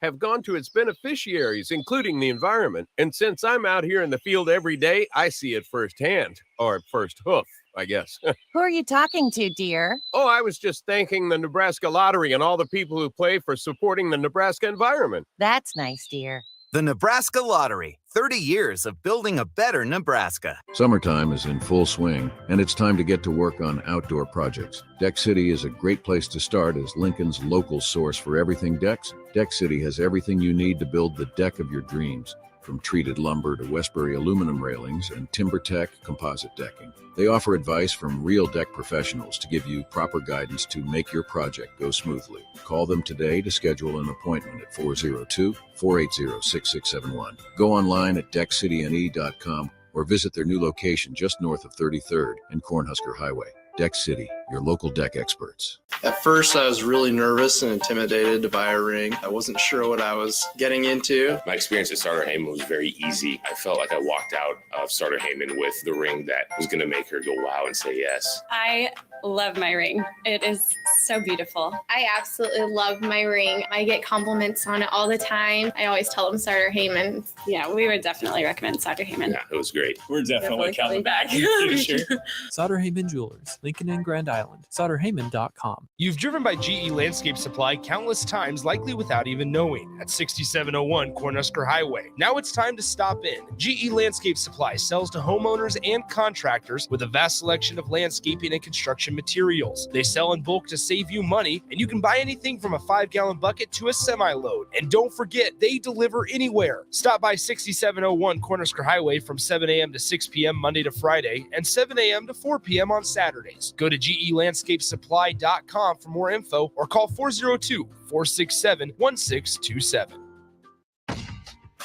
have gone to its beneficiaries, including the environment. And since I'm out here in the field every day, I see it firsthand, or first hoof, I guess. Who are you talking to, dear? Oh, I was just thanking the Nebraska Lottery and all the people who play for supporting the Nebraska environment. That's nice, dear. The Nebraska Lottery. 30 years of building a better Nebraska. Summertime is in full swing, and it's time to get to work on outdoor projects. Deck City is a great place to start as Lincoln's local source for everything decks. Deck City has everything you need to build the deck of your dreams, from treated lumber to Westbury aluminum railings and TimberTech composite decking. They offer advice from real deck professionals to give you proper guidance to make your project go smoothly. Call them today to schedule an appointment at 402-480-6671. Go online at deckcityne.com or visit their new location just north of 33rd and Cornhusker Highway. Deck City, your local deck experts. At first, I was really nervous and intimidated to buy a ring. I wasn't sure what I was getting into. My experience at Starter Heyman was very easy. I felt like I walked out of Starter Heyman with the ring that was going to make her go wow and say yes. I love my ring. It is so beautiful. I absolutely love my ring. I get compliments on it all the time. I always tell them Starter Heyman. Yeah, we would definitely recommend Starter Heyman. Yeah, it was great. We're definitely coming back in the future. Sauter Heyman Jewelers, Lincoln and Grand Island. SauterHeyman.com. You've driven by GE Landscape Supply countless times, likely without even knowing, at 6701 Cornhusker Highway. Now it's time to stop in. GE Landscape Supply sells to homeowners and contractors with a vast selection of landscaping and construction materials. They sell in bulk to save you money, and you can buy anything from a 5-gallon bucket to a semi-load. And don't forget, they deliver anywhere. Stop by 6701 Cornhusker Highway from 7 a.m. to 6 p.m. Monday to Friday and 7 a.m. to 4 p.m. on Saturdays. Go to GELandscapeSupply.com for more info or call 402-467-1627.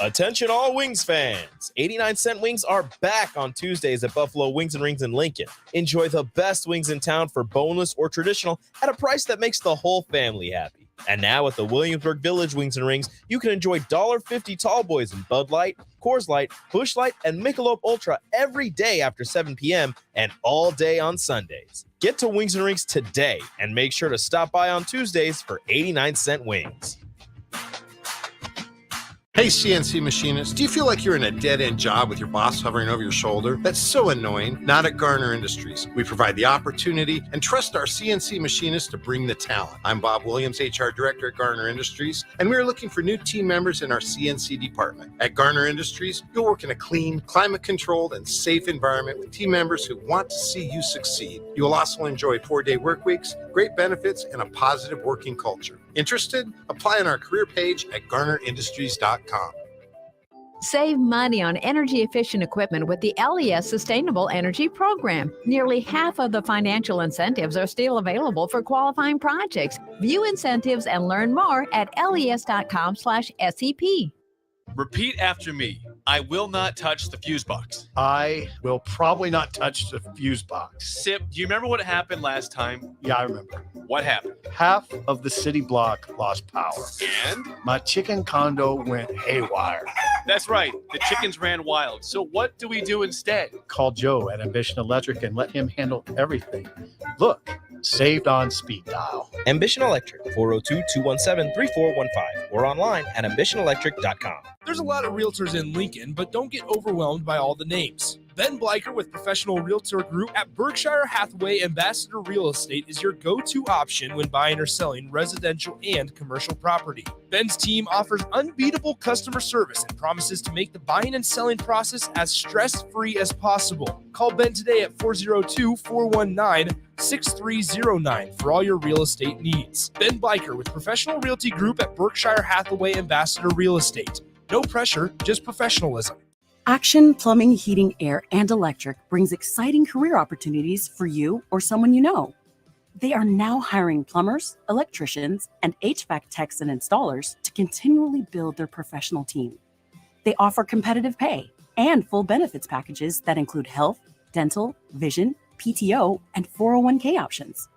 Attention all Wings fans. 89-cent wings are back on Tuesdays at Buffalo Wings and Rings in Lincoln. Enjoy the best wings in town for boneless or traditional at a price that makes the whole family happy. And now at the Williamsburg Village Wings and Rings, you can enjoy $1.50 tall boys in Bud Light, Coors Light, Busch Light, and Michelob Ultra every day after 7 p.m. and all day on Sundays. Get to Wings and Rings today and make sure to stop by on Tuesdays for 89-cent wings. Hey, CNC machinists, do you feel like you're in a dead-end job with your boss hovering over your shoulder? That's so annoying. Not at Garner Industries. We provide the opportunity and trust our CNC machinists to bring the talent. I'm Bob Williams, HR Director at Garner Industries, and we're looking for new team members in our CNC department. At Garner Industries, you'll work in a clean, climate-controlled, and safe environment with team members who want to see you succeed. You will also enjoy 4-day work weeks, great benefits, and a positive working culture. Interested? Apply on our career page at garnerindustries.com. Save money on energy-efficient equipment with the LES Sustainable Energy Program. Nearly half of the financial incentives are still available for qualifying projects. View incentives and learn more at les.com/SEP. Repeat after me. I will not touch the fuse box. I will probably not touch the fuse box. Sip, do you remember what happened last time? Yeah, I remember. What happened? Half of the city block lost power. And? My chicken condo went haywire. That's right. The chickens ran wild. So what do we do instead? Call Joe at Ambition Electric and let him handle everything. Look, saved on speed dial. Ambition Electric, 402-217-3415 or online at ambitionelectric.com. There's a lot of realtors in Lincoln, but don't get overwhelmed by all the names. Ben Bleicher with Professional Realtor Group at Berkshire Hathaway Ambassador Real Estate is your go-to option when buying or selling residential and commercial property. Ben's team offers unbeatable customer service and promises to make the buying and selling process as stress-free as possible. Call Ben today at 402-419-6309 for all your real estate needs. Ben Bleicher with Professional Realty Group at Berkshire Hathaway Ambassador Real Estate. No pressure, just professionalism. Action Plumbing, Heating, Air, and Electric brings exciting career opportunities for you or someone you know. They are now hiring plumbers, electricians, and HVAC techs and installers to continually build their professional team. They offer competitive pay and full benefits packages that include health, dental, vision, PTO, and 401k options.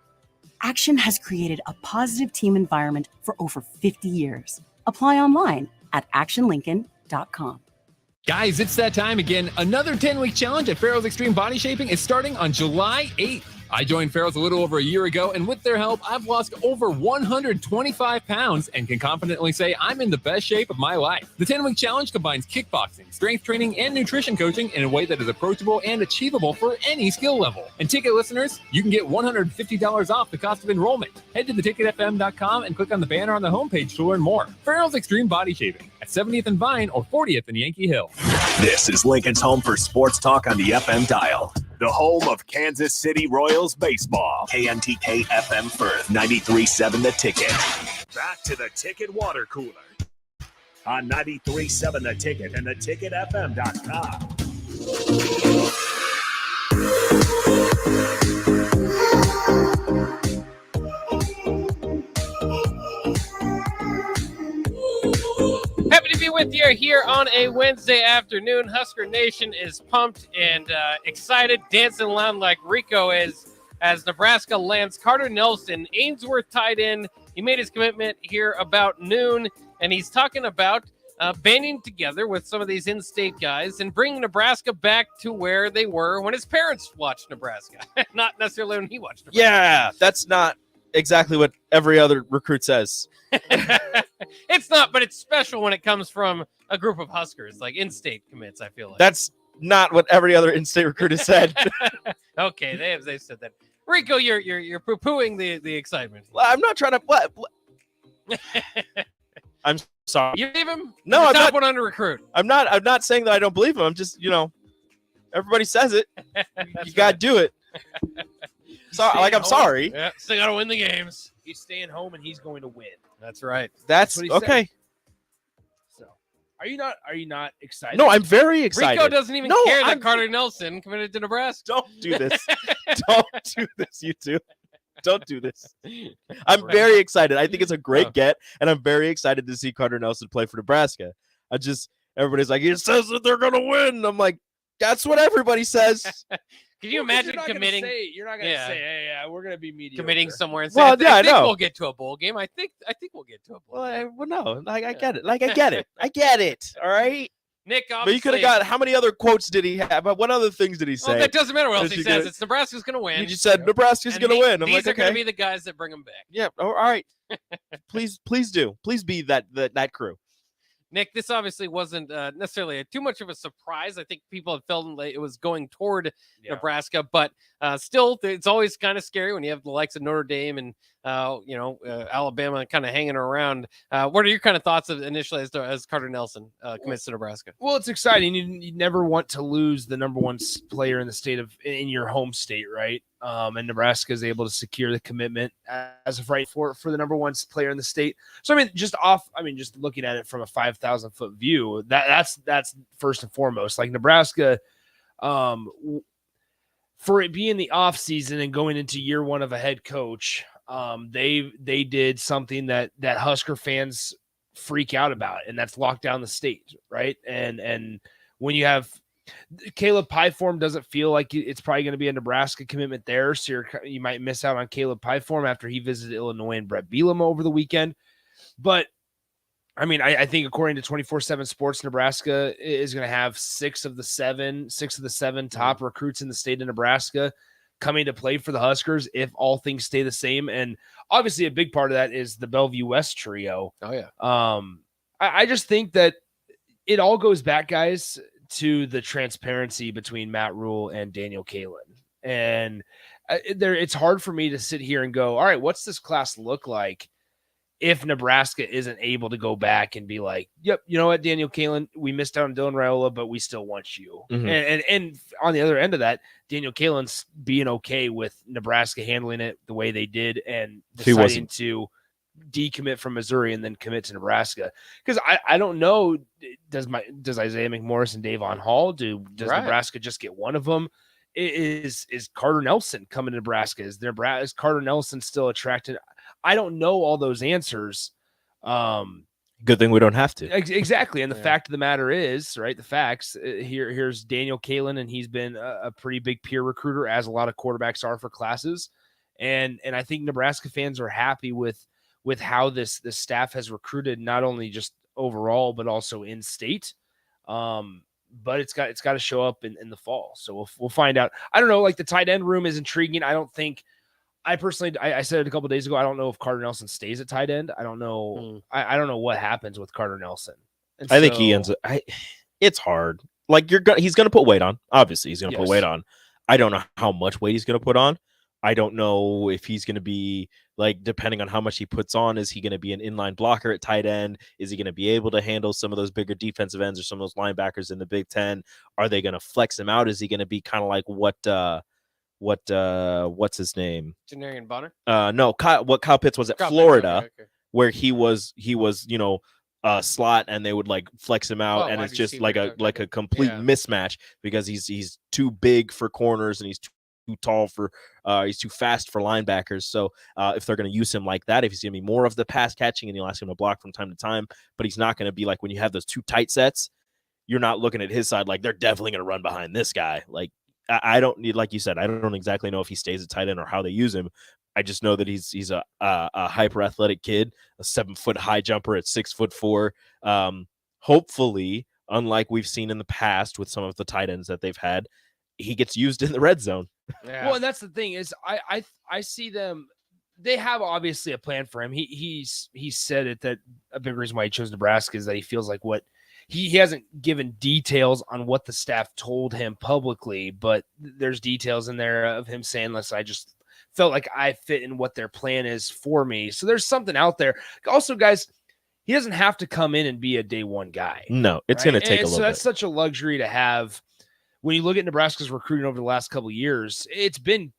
Action has created a positive team environment for over 50 years. Apply online at actionlincoln.com. Guys, it's that time again. Another 10-week challenge at Farrell's Extreme Body Shaping is starting on July 8th. I joined Farrell's a little over a year ago, and with their help, I've lost over 125 pounds and can confidently say I'm in the best shape of my life. The 10-week challenge combines kickboxing, strength training, and nutrition coaching in a way that is approachable and achievable for any skill level. And ticket listeners, you can get $150 off the cost of enrollment. Head to theticketfm.com and click on the banner on the homepage to learn more. Farrell's Extreme Body Shaping at 70th and Vine or 40th and Yankee Hill. This is Lincoln's home for sports talk on the FM dial. The home of Kansas City Royals baseball. KNTK FM Firth, 93.7 The Ticket. Back to the Ticket Water Cooler on 93.7 The Ticket and theticketfm.com. Happy to be with you here on a Wednesday afternoon. Husker Nation is pumped and excited, dancing around like Rico is as Nebraska lands Carter Nelson, Ainsworth tight end. He made his commitment here about noon, and he's talking about banding together with some of these in-state guys and bringing Nebraska back to where they were when his parents watched Nebraska, not necessarily when he watched Nebraska. Yeah, that's not exactly what every other recruit says. It's not, but it's special when it comes from a group of Huskers, like in-state commits, I feel like. That's not what every other in-state recruit has said. Okay, they've said that. Rico, you're poo-pooing the excitement. Well, I'm not trying to what? I'm sorry. You believe him? No, He's I'm the top not. one under recruit. I'm not saying that I don't believe him. I'm just, everybody says it. You gotta do it. So, I'm sorry. Yeah, still gotta win the games. He's staying home and he's going to win. That's right. That's what he okay. said. So, are you not excited? No, I'm very excited. Rico doesn't even care that Carter Nelson committed to Nebraska. Don't do this. Don't do this, you two. Don't do this. I'm very excited. I think it's a great get, and I'm very excited to see Carter Nelson play for Nebraska. Everybody's like, he says that they're gonna win. I'm like, that's what everybody says. Can you imagine committing? You're not gonna say, "Hey, yeah, we're gonna be mediocre." Committing somewhere and Well, saying, I think know. we'll get to a bowl game. I think we'll get to a bowl. Well, no, I get it. I get it. I get it. All right. Nick, But you could have got. How many other quotes did he have? What other things did he say? Well, that doesn't matter what else he says. Gonna, it's Nebraska's going to win. You just said Nebraska's going to win. I'm these like, are going okay. to be the guys that bring them back. Yeah. All right. Please do. Please be that crew. Nick, this obviously wasn't necessarily too much of a surprise. I think people had felt like it was going toward Nebraska, but still, it's always kind of scary when you have the likes of Notre Dame and Alabama kind of hanging around. What are your kind of thoughts initially as Carter Nelson commits to Nebraska? Well, it's exciting. You never want to lose the number one player in the state in your home state, right? And Nebraska is able to secure the commitment as of right for the number one player in the state. So just looking at it from a 5,000 foot view, that's first and foremost. Like Nebraska, for it being the off season and going into year one of a head coach, they did something that Husker fans freak out about, and that's lock down the state, right? And when you have Caleb Pyform, doesn't feel like it's probably going to be a Nebraska commitment there, so you might miss out on Caleb Pyform after he visited Illinois and Brett Bielema over the weekend. But I think according to 24/7 Sports, Nebraska is going to have six of the seven top recruits in the state of Nebraska coming to play for the Huskers if all things stay the same. And obviously a big part of that is the Bellevue West trio. Oh yeah. I just think that it all goes back, guys, to the transparency between Matt Rule and Daniel Kaelin. And it's hard for me to sit here and go, all right, what's this class look like if Nebraska isn't able to go back and be like, yep, you know what, Daniel Kaelin, we missed out on Dylan Raiola, but we still want you. Mm-hmm. And on the other end of that, Daniel Kaelin's being okay with Nebraska handling it the way they did and deciding to decommit from Missouri and then commit to Nebraska. Because I don't know, does Isaiah McMorris and Davon Hall does Nebraska just get one of them? Is Carter Nelson coming to Nebraska? Is Carter Nelson still attracted? I don't know all those answers. Good thing we don't have to. Exactly. And the fact of the matter is, right, the facts, here's Daniel Kaelin, and he's been a pretty big peer recruiter, as a lot of quarterbacks are for classes. And I think Nebraska fans are happy with how this staff has recruited, not only just overall, but also in state. But it's got to show up in the fall. So we'll find out. I don't know, like the tight end room is intriguing. I don't think, I personally, I said it a couple of days ago, I don't know if Carter Nelson stays at tight end. I don't know. I don't know what happens with Carter Nelson. And I think he ends up, it's hard. Like he's going to put weight on. Obviously he's going to put weight on. I don't know how much weight he's going to put on. I don't know if he's going to be, like, depending on how much he puts on, is he going to be an inline blocker at tight end? Is he going to be able to handle some of those bigger defensive ends or some of those linebackers in the Big Ten? Are they going to flex him out? Is he going to be kind of like what's his name? Janarian Bonner? No, what Kyle Pitts was at Florida, where he was, slot, and they would like flex him out, and it's just like a complete mismatch because he's too big for corners and he's too tall for he's too fast for linebackers. So if they're going to use him like that, if he's going to be more of the pass catching and you'll ask him to block from time to time, but he's not going to be like when you have those two tight sets, you're not looking at his side like they're definitely going to run behind this guy. Like I don't need, like you said, I don't exactly know if he stays at tight end or how they use him. I just know that he's a hyper athletic kid, a 7-foot high jumper at 6'4", hopefully, unlike we've seen in the past with some of the tight ends that they've had, he gets used in the red zone. Yeah. Well, and that's the thing is I see them. They have obviously a plan for him. He's said it that a big reason why he chose Nebraska is that he feels like what he hasn't given details on what the staff told him publicly, but there's details in there of him saying, listen, I just felt like I fit in what their plan is for me. So there's something out there. Also, guys, he doesn't have to come in and be a day one guy. No, it's going to take a little so bit. that's such a luxury to have. When you look at Nebraska's recruiting over the last couple of years, it's been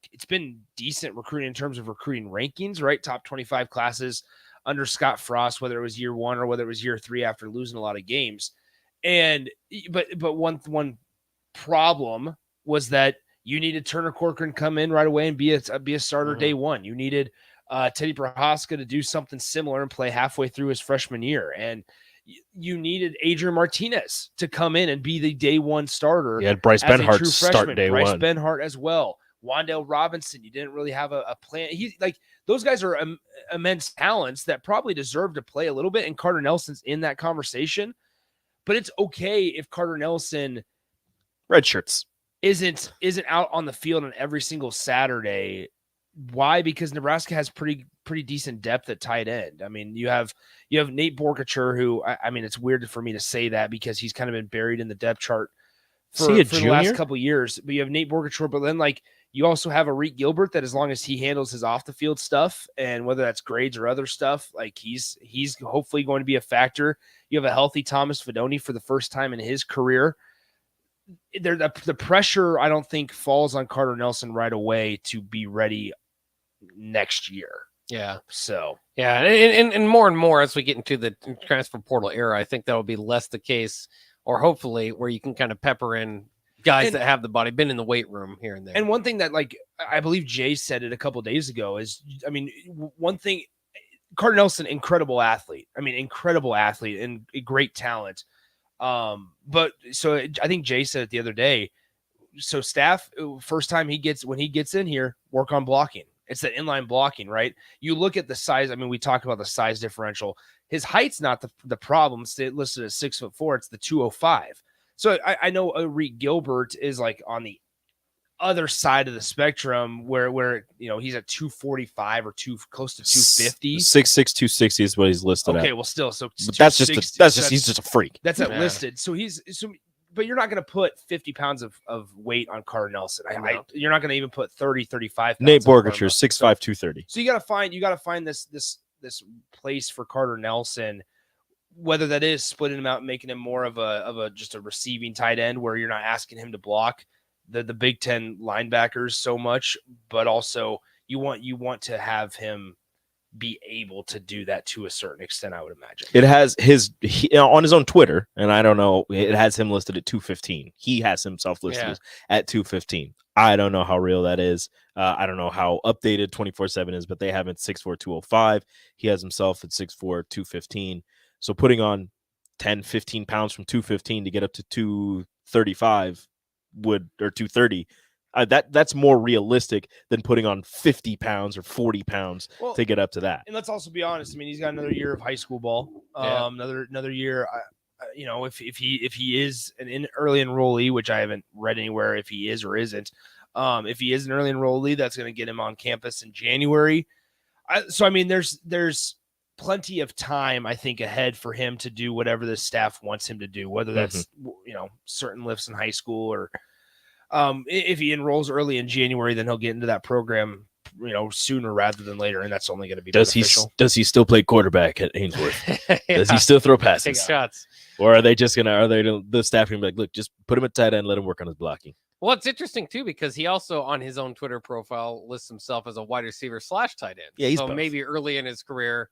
decent recruiting in terms of recruiting rankings, right? Top 25 classes under Scott Frost, whether it was year 1 or whether it was year 3 after losing a lot of games. And but one problem was that you needed Turner Corcoran come in right away and be a starter day one. You needed Teddy Prohaska to do something similar and play halfway through his freshman year, and you needed Adrian Martinez to come in and be the day one starter. You had Bryce Benhart start day Bryce one. Benhart as well. Wandale Robinson, you didn't really have a plan. Those guys are immense talents that probably deserve to play a little bit, and Carter Nelson's in that conversation. But it's okay if Carter Nelson red shirts isn't out on the field on every single Saturday. Why? Because Nebraska has pretty decent depth at tight end. I mean, you have Nate Borkacher, who I mean, it's weird for me to say that because he's kind of been buried in the depth chart for the last couple of years. But you have Nate Borkacher, but then you also have Arik Gilbert that as long as he handles his off the field stuff and whether that's grades or other stuff, he's hopefully going to be a factor. You have a healthy Thomas Fidone for the first time in his career. The pressure I don't think falls on Carter Nelson right away to be ready next year. Yeah. So yeah, and more as we get into the transfer portal era, I think that will be less the case, or hopefully where you can kind of pepper in guys that have the body, been in the weight room here and there. And one thing that I believe Jay said it a couple of days ago is, I mean, one thing, Carter Nelson, incredible athlete. I mean, incredible athlete and a great talent. But so I think Jay said it the other day. So staff, first time when he gets in here, work on blocking. It's that inline blocking, right? You look at the size. I mean, we talk about the size differential. His height's not the problem. It's listed at 6'4". It's the 205. So I know Arik Gilbert is on the other side of the spectrum where he's at 245 or close to 250. 6'6", 260 is what he's listed at. Okay, well still, so that's just he's just a freak. That's listed. So but you're not going to put 50 pounds of weight on Carter Nelson. You're not going to even put 30, 35 pounds. Nate Borkacher, 6'5", 230. So you got to find this place for Carter Nelson, whether that is splitting him out and making him more of a just a receiving tight end where you're not asking him to block the Big Ten linebackers so much, but also you want to have him be able to do that to a certain extent, I would imagine. It has on his own Twitter, and I don't know, it has him listed at 215. He has himself listed at 215. I don't know how real that is. I don't know how updated 24/7 is, but they have him at 6'4", 205. He has himself at 6'4", 215. So putting on 10, 15 pounds from 215 to get up to 235 or 230, that's more realistic than putting on 50 pounds or 40 pounds to get up to that. And let's also be honest. I mean, he's got another year of high school ball. Another year. If he is an early enrollee, which I haven't read anywhere if he is or isn't. If he is an early enrollee, that's going to get him on campus in January. There's plenty of time, I think, ahead for him to do whatever the staff wants him to do, whether that's certain lifts in high school or if he enrolls early in January, then he'll get into that program sooner rather than later, and that's only going to be beneficial. Does he still play quarterback at Ainsworth? Does he still throw passes? Take shots. Or are they the staff going to be like, look, just put him at tight end, let him work on his blocking? Well, it's interesting too because he also on his own Twitter profile lists himself as a wide receiver / tight end. Yeah, he's so both. Maybe early in his career,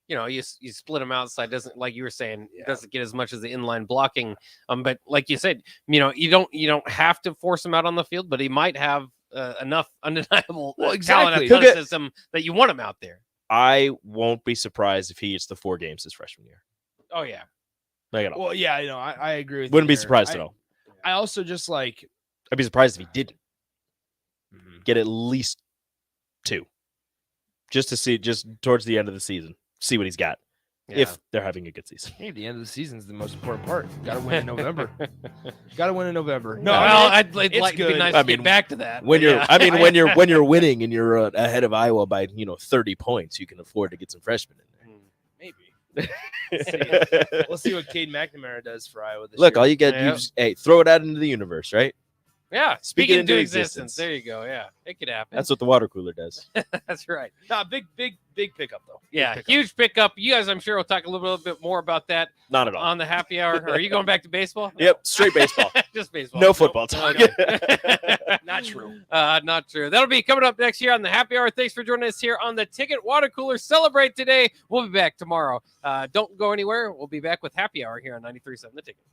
you split him outside, doesn't, like you were saying, doesn't get as much as the inline blocking. But like you said, you don't have to force him out on the field, but he might have enough undeniable talent and athleticism that you want him out there. I won't be surprised if he gets the 4 games his freshman year. Oh yeah. Well, yeah, I agree with Wouldn't you be surprised at all. I also just I'd be surprised if he didn't get at least 2, just to see, just towards the end of the season, see what he's got. if they're having a good season. Hey, the end of the season is the most important part. Got to win in November. Got to win in November. No, well, I'd like to be nice to get back to that. When you're, when you're winning and you're ahead of Iowa by 30 points, you can afford to get some freshmen in there. Maybe. We'll see what Cade McNamara does for Iowa this Look, year. all you get, you just, throw it out into the universe, right? Yeah, Speak it into existence. There you go. Yeah, it could happen. That's what the water cooler does. That's right. Nah, big pickup though. Yeah, huge pickup. You guys, I'm sure, will talk a little bit more about that. Not at all. On the happy hour. Are you going back to baseball? Yep, straight baseball. Just baseball. No football talk. Not true. Not true. That'll be coming up next year on the happy hour. Thanks for joining us here on the Ticket Water Cooler. Celebrate today. We'll be back tomorrow. Don't go anywhere. We'll be back with happy hour here on 93.7 The Ticket.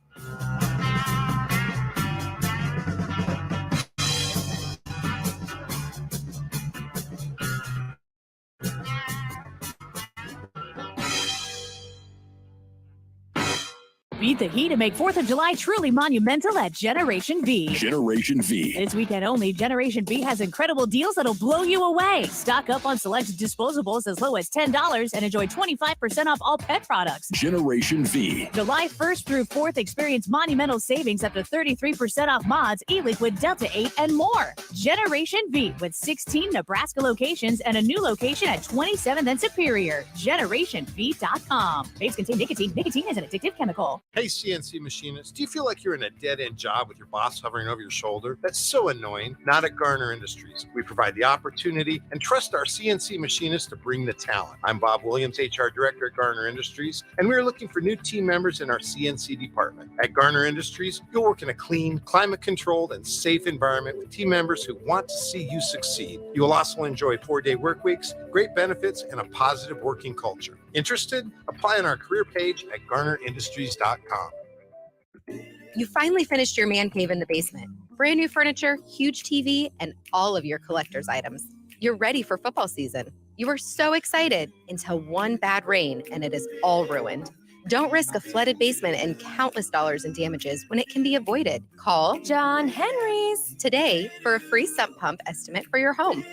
Beat the heat and make 4th of July truly monumental at Generation V. Generation V. This weekend only, Generation V has incredible deals that'll blow you away. Stock up on select disposables as low as $10 and enjoy 25% off all pet products. Generation V. July 1st through 4th, experience monumental savings up to 33% off mods, e-liquid, Delta 8, and more. Generation V with 16 Nebraska locations and a new location at 27th and Superior. GenerationV.com. Vapes contain nicotine. Nicotine is an addictive chemical. Hey, CNC machinists, do you feel like you're in a dead-end job with your boss hovering over your shoulder? That's so annoying. Not at Garner Industries. We provide the opportunity and trust our CNC machinists to bring the talent. I'm Bob Williams, HR Director at Garner Industries, and we're looking for new team members in our CNC department. At Garner Industries, you'll work in a clean, climate-controlled, and safe environment with team members who want to see you succeed. You will also enjoy 4-day work weeks, great benefits, and a positive working culture. Interested? Apply on our career page at garnerindustries.com. You finally finished your man cave in the basement. Brand new furniture, huge TV, and all of your collector's items. You're ready for football season. You were so excited until one bad rain and it is all ruined. Don't risk a flooded basement and countless dollars in damages when it can be avoided. Call John Henry's today for a free sump pump estimate for your home.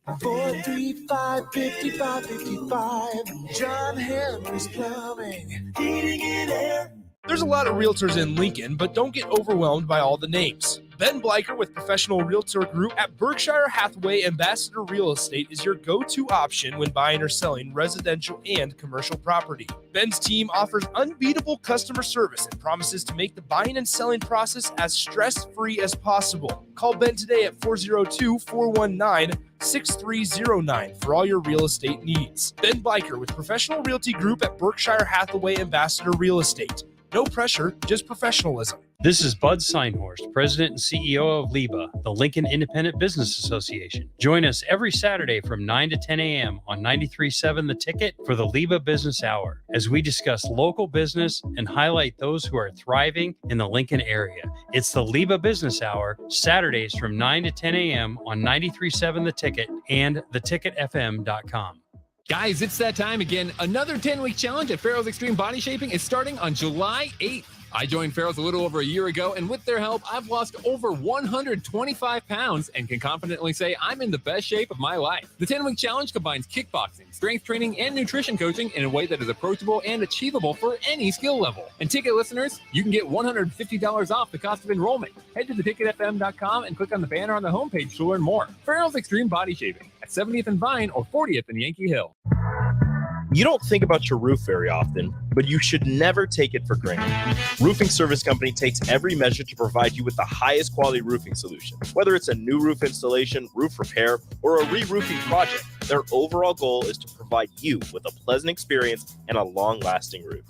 435-5555. John Henry's Plumbing. Heating and air. There's a lot of realtors in Lincoln, but don't get overwhelmed by all the names. Ben Bleicher with Professional Realtor Group at Berkshire Hathaway Ambassador Real Estate is your go-to option when buying or selling residential and commercial property. Ben's team offers unbeatable customer service and promises to make the buying and selling process as stress-free as possible. Call Ben today at 402-419-6309 for all your real estate needs. Ben Bleicher with Professional Realty Group at Berkshire Hathaway Ambassador Real Estate. No pressure, just professionalism. This is Bud Seinhorst, President and CEO of LIBA, the Lincoln Independent Business Association. Join us every Saturday from 9 to 10 a.m. on 93.7 The Ticket for the LIBA Business Hour, as we discuss local business and highlight those who are thriving in the Lincoln area. It's the LIBA Business Hour, Saturdays from 9 to 10 a.m. on 93.7 The Ticket and theticketfm.com. Guys, it's that time again. Another 10-week challenge at Farrell's Extreme Body Shaping is starting on July 8th. I joined Farrell's a little over a year ago, and with their help, I've lost over 125 pounds and can confidently say I'm in the best shape of my life. The 10-week challenge combines kickboxing, strength training, and nutrition coaching in a way that is approachable and achievable for any skill level. And ticket listeners, you can get $150 off the cost of enrollment. Head to theticketfm.com and click on the banner on the homepage to learn more. Farrell's Extreme Body Shaping at 70th and Vine or 40th and Yankee Hill. You don't think about your roof very often, but you should never take it for granted. Roofing Service Company takes every measure to provide you with the highest quality roofing solution. Whether it's a new roof installation, roof repair, or a re-roofing project, their overall goal is to provide you with a pleasant experience and a long-lasting roof.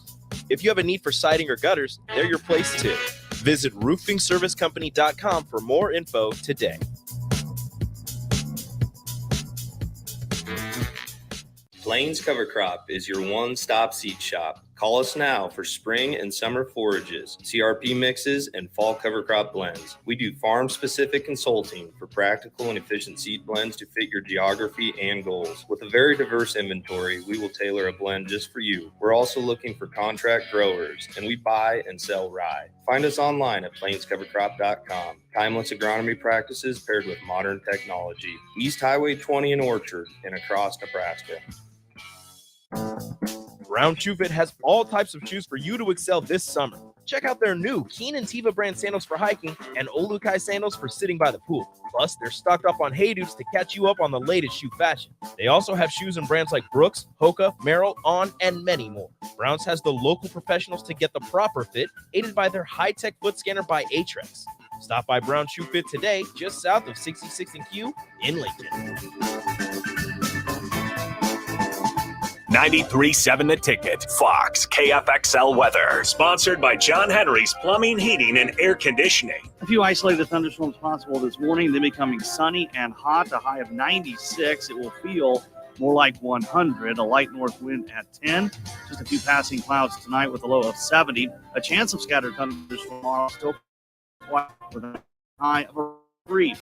If you have a need for siding or gutters, they're your place too. Visit roofingservicecompany.com for more info today. Plains Cover Crop is your one-stop seed shop. Call us now for spring and summer forages, CRP mixes, and fall cover crop blends. We do farm-specific consulting for practical and efficient seed blends to fit your geography and goals. With a very diverse inventory, we will tailor a blend just for you. We're also looking for contract growers, and we buy and sell rye. Find us online at plainscovercrop.com. Timeless agronomy practices paired with modern technology. East Highway 20 in Orchard and across Nebraska. Brown Shoe Fit has all types of shoes for you to excel this summer. Check out their new Keen and Tiva brand sandals for hiking and Olukai sandals for sitting by the pool. Plus, they're stocked up on Hey Dupes to catch you up on the latest shoe fashion. They also have shoes in brands like Brooks, Hoka, Merrell, On, and many more. Browns has the local professionals to get the proper fit, aided by their high-tech foot scanner by Aetrex. Stop by Brown Shoe Fit today, just south of 66 and Q in Lincoln. 93.7 The Ticket. Fox KFXL weather. Sponsored by John Henry's Plumbing, Heating, and Air Conditioning. A few isolated thunderstorms possible this morning. Then becoming sunny and hot. A high of 96. It will feel more like 100. A light north wind at 10. Just a few passing clouds tonight with a low of 70. A chance of scattered thunderstorms tomorrow. Still with a high of 3.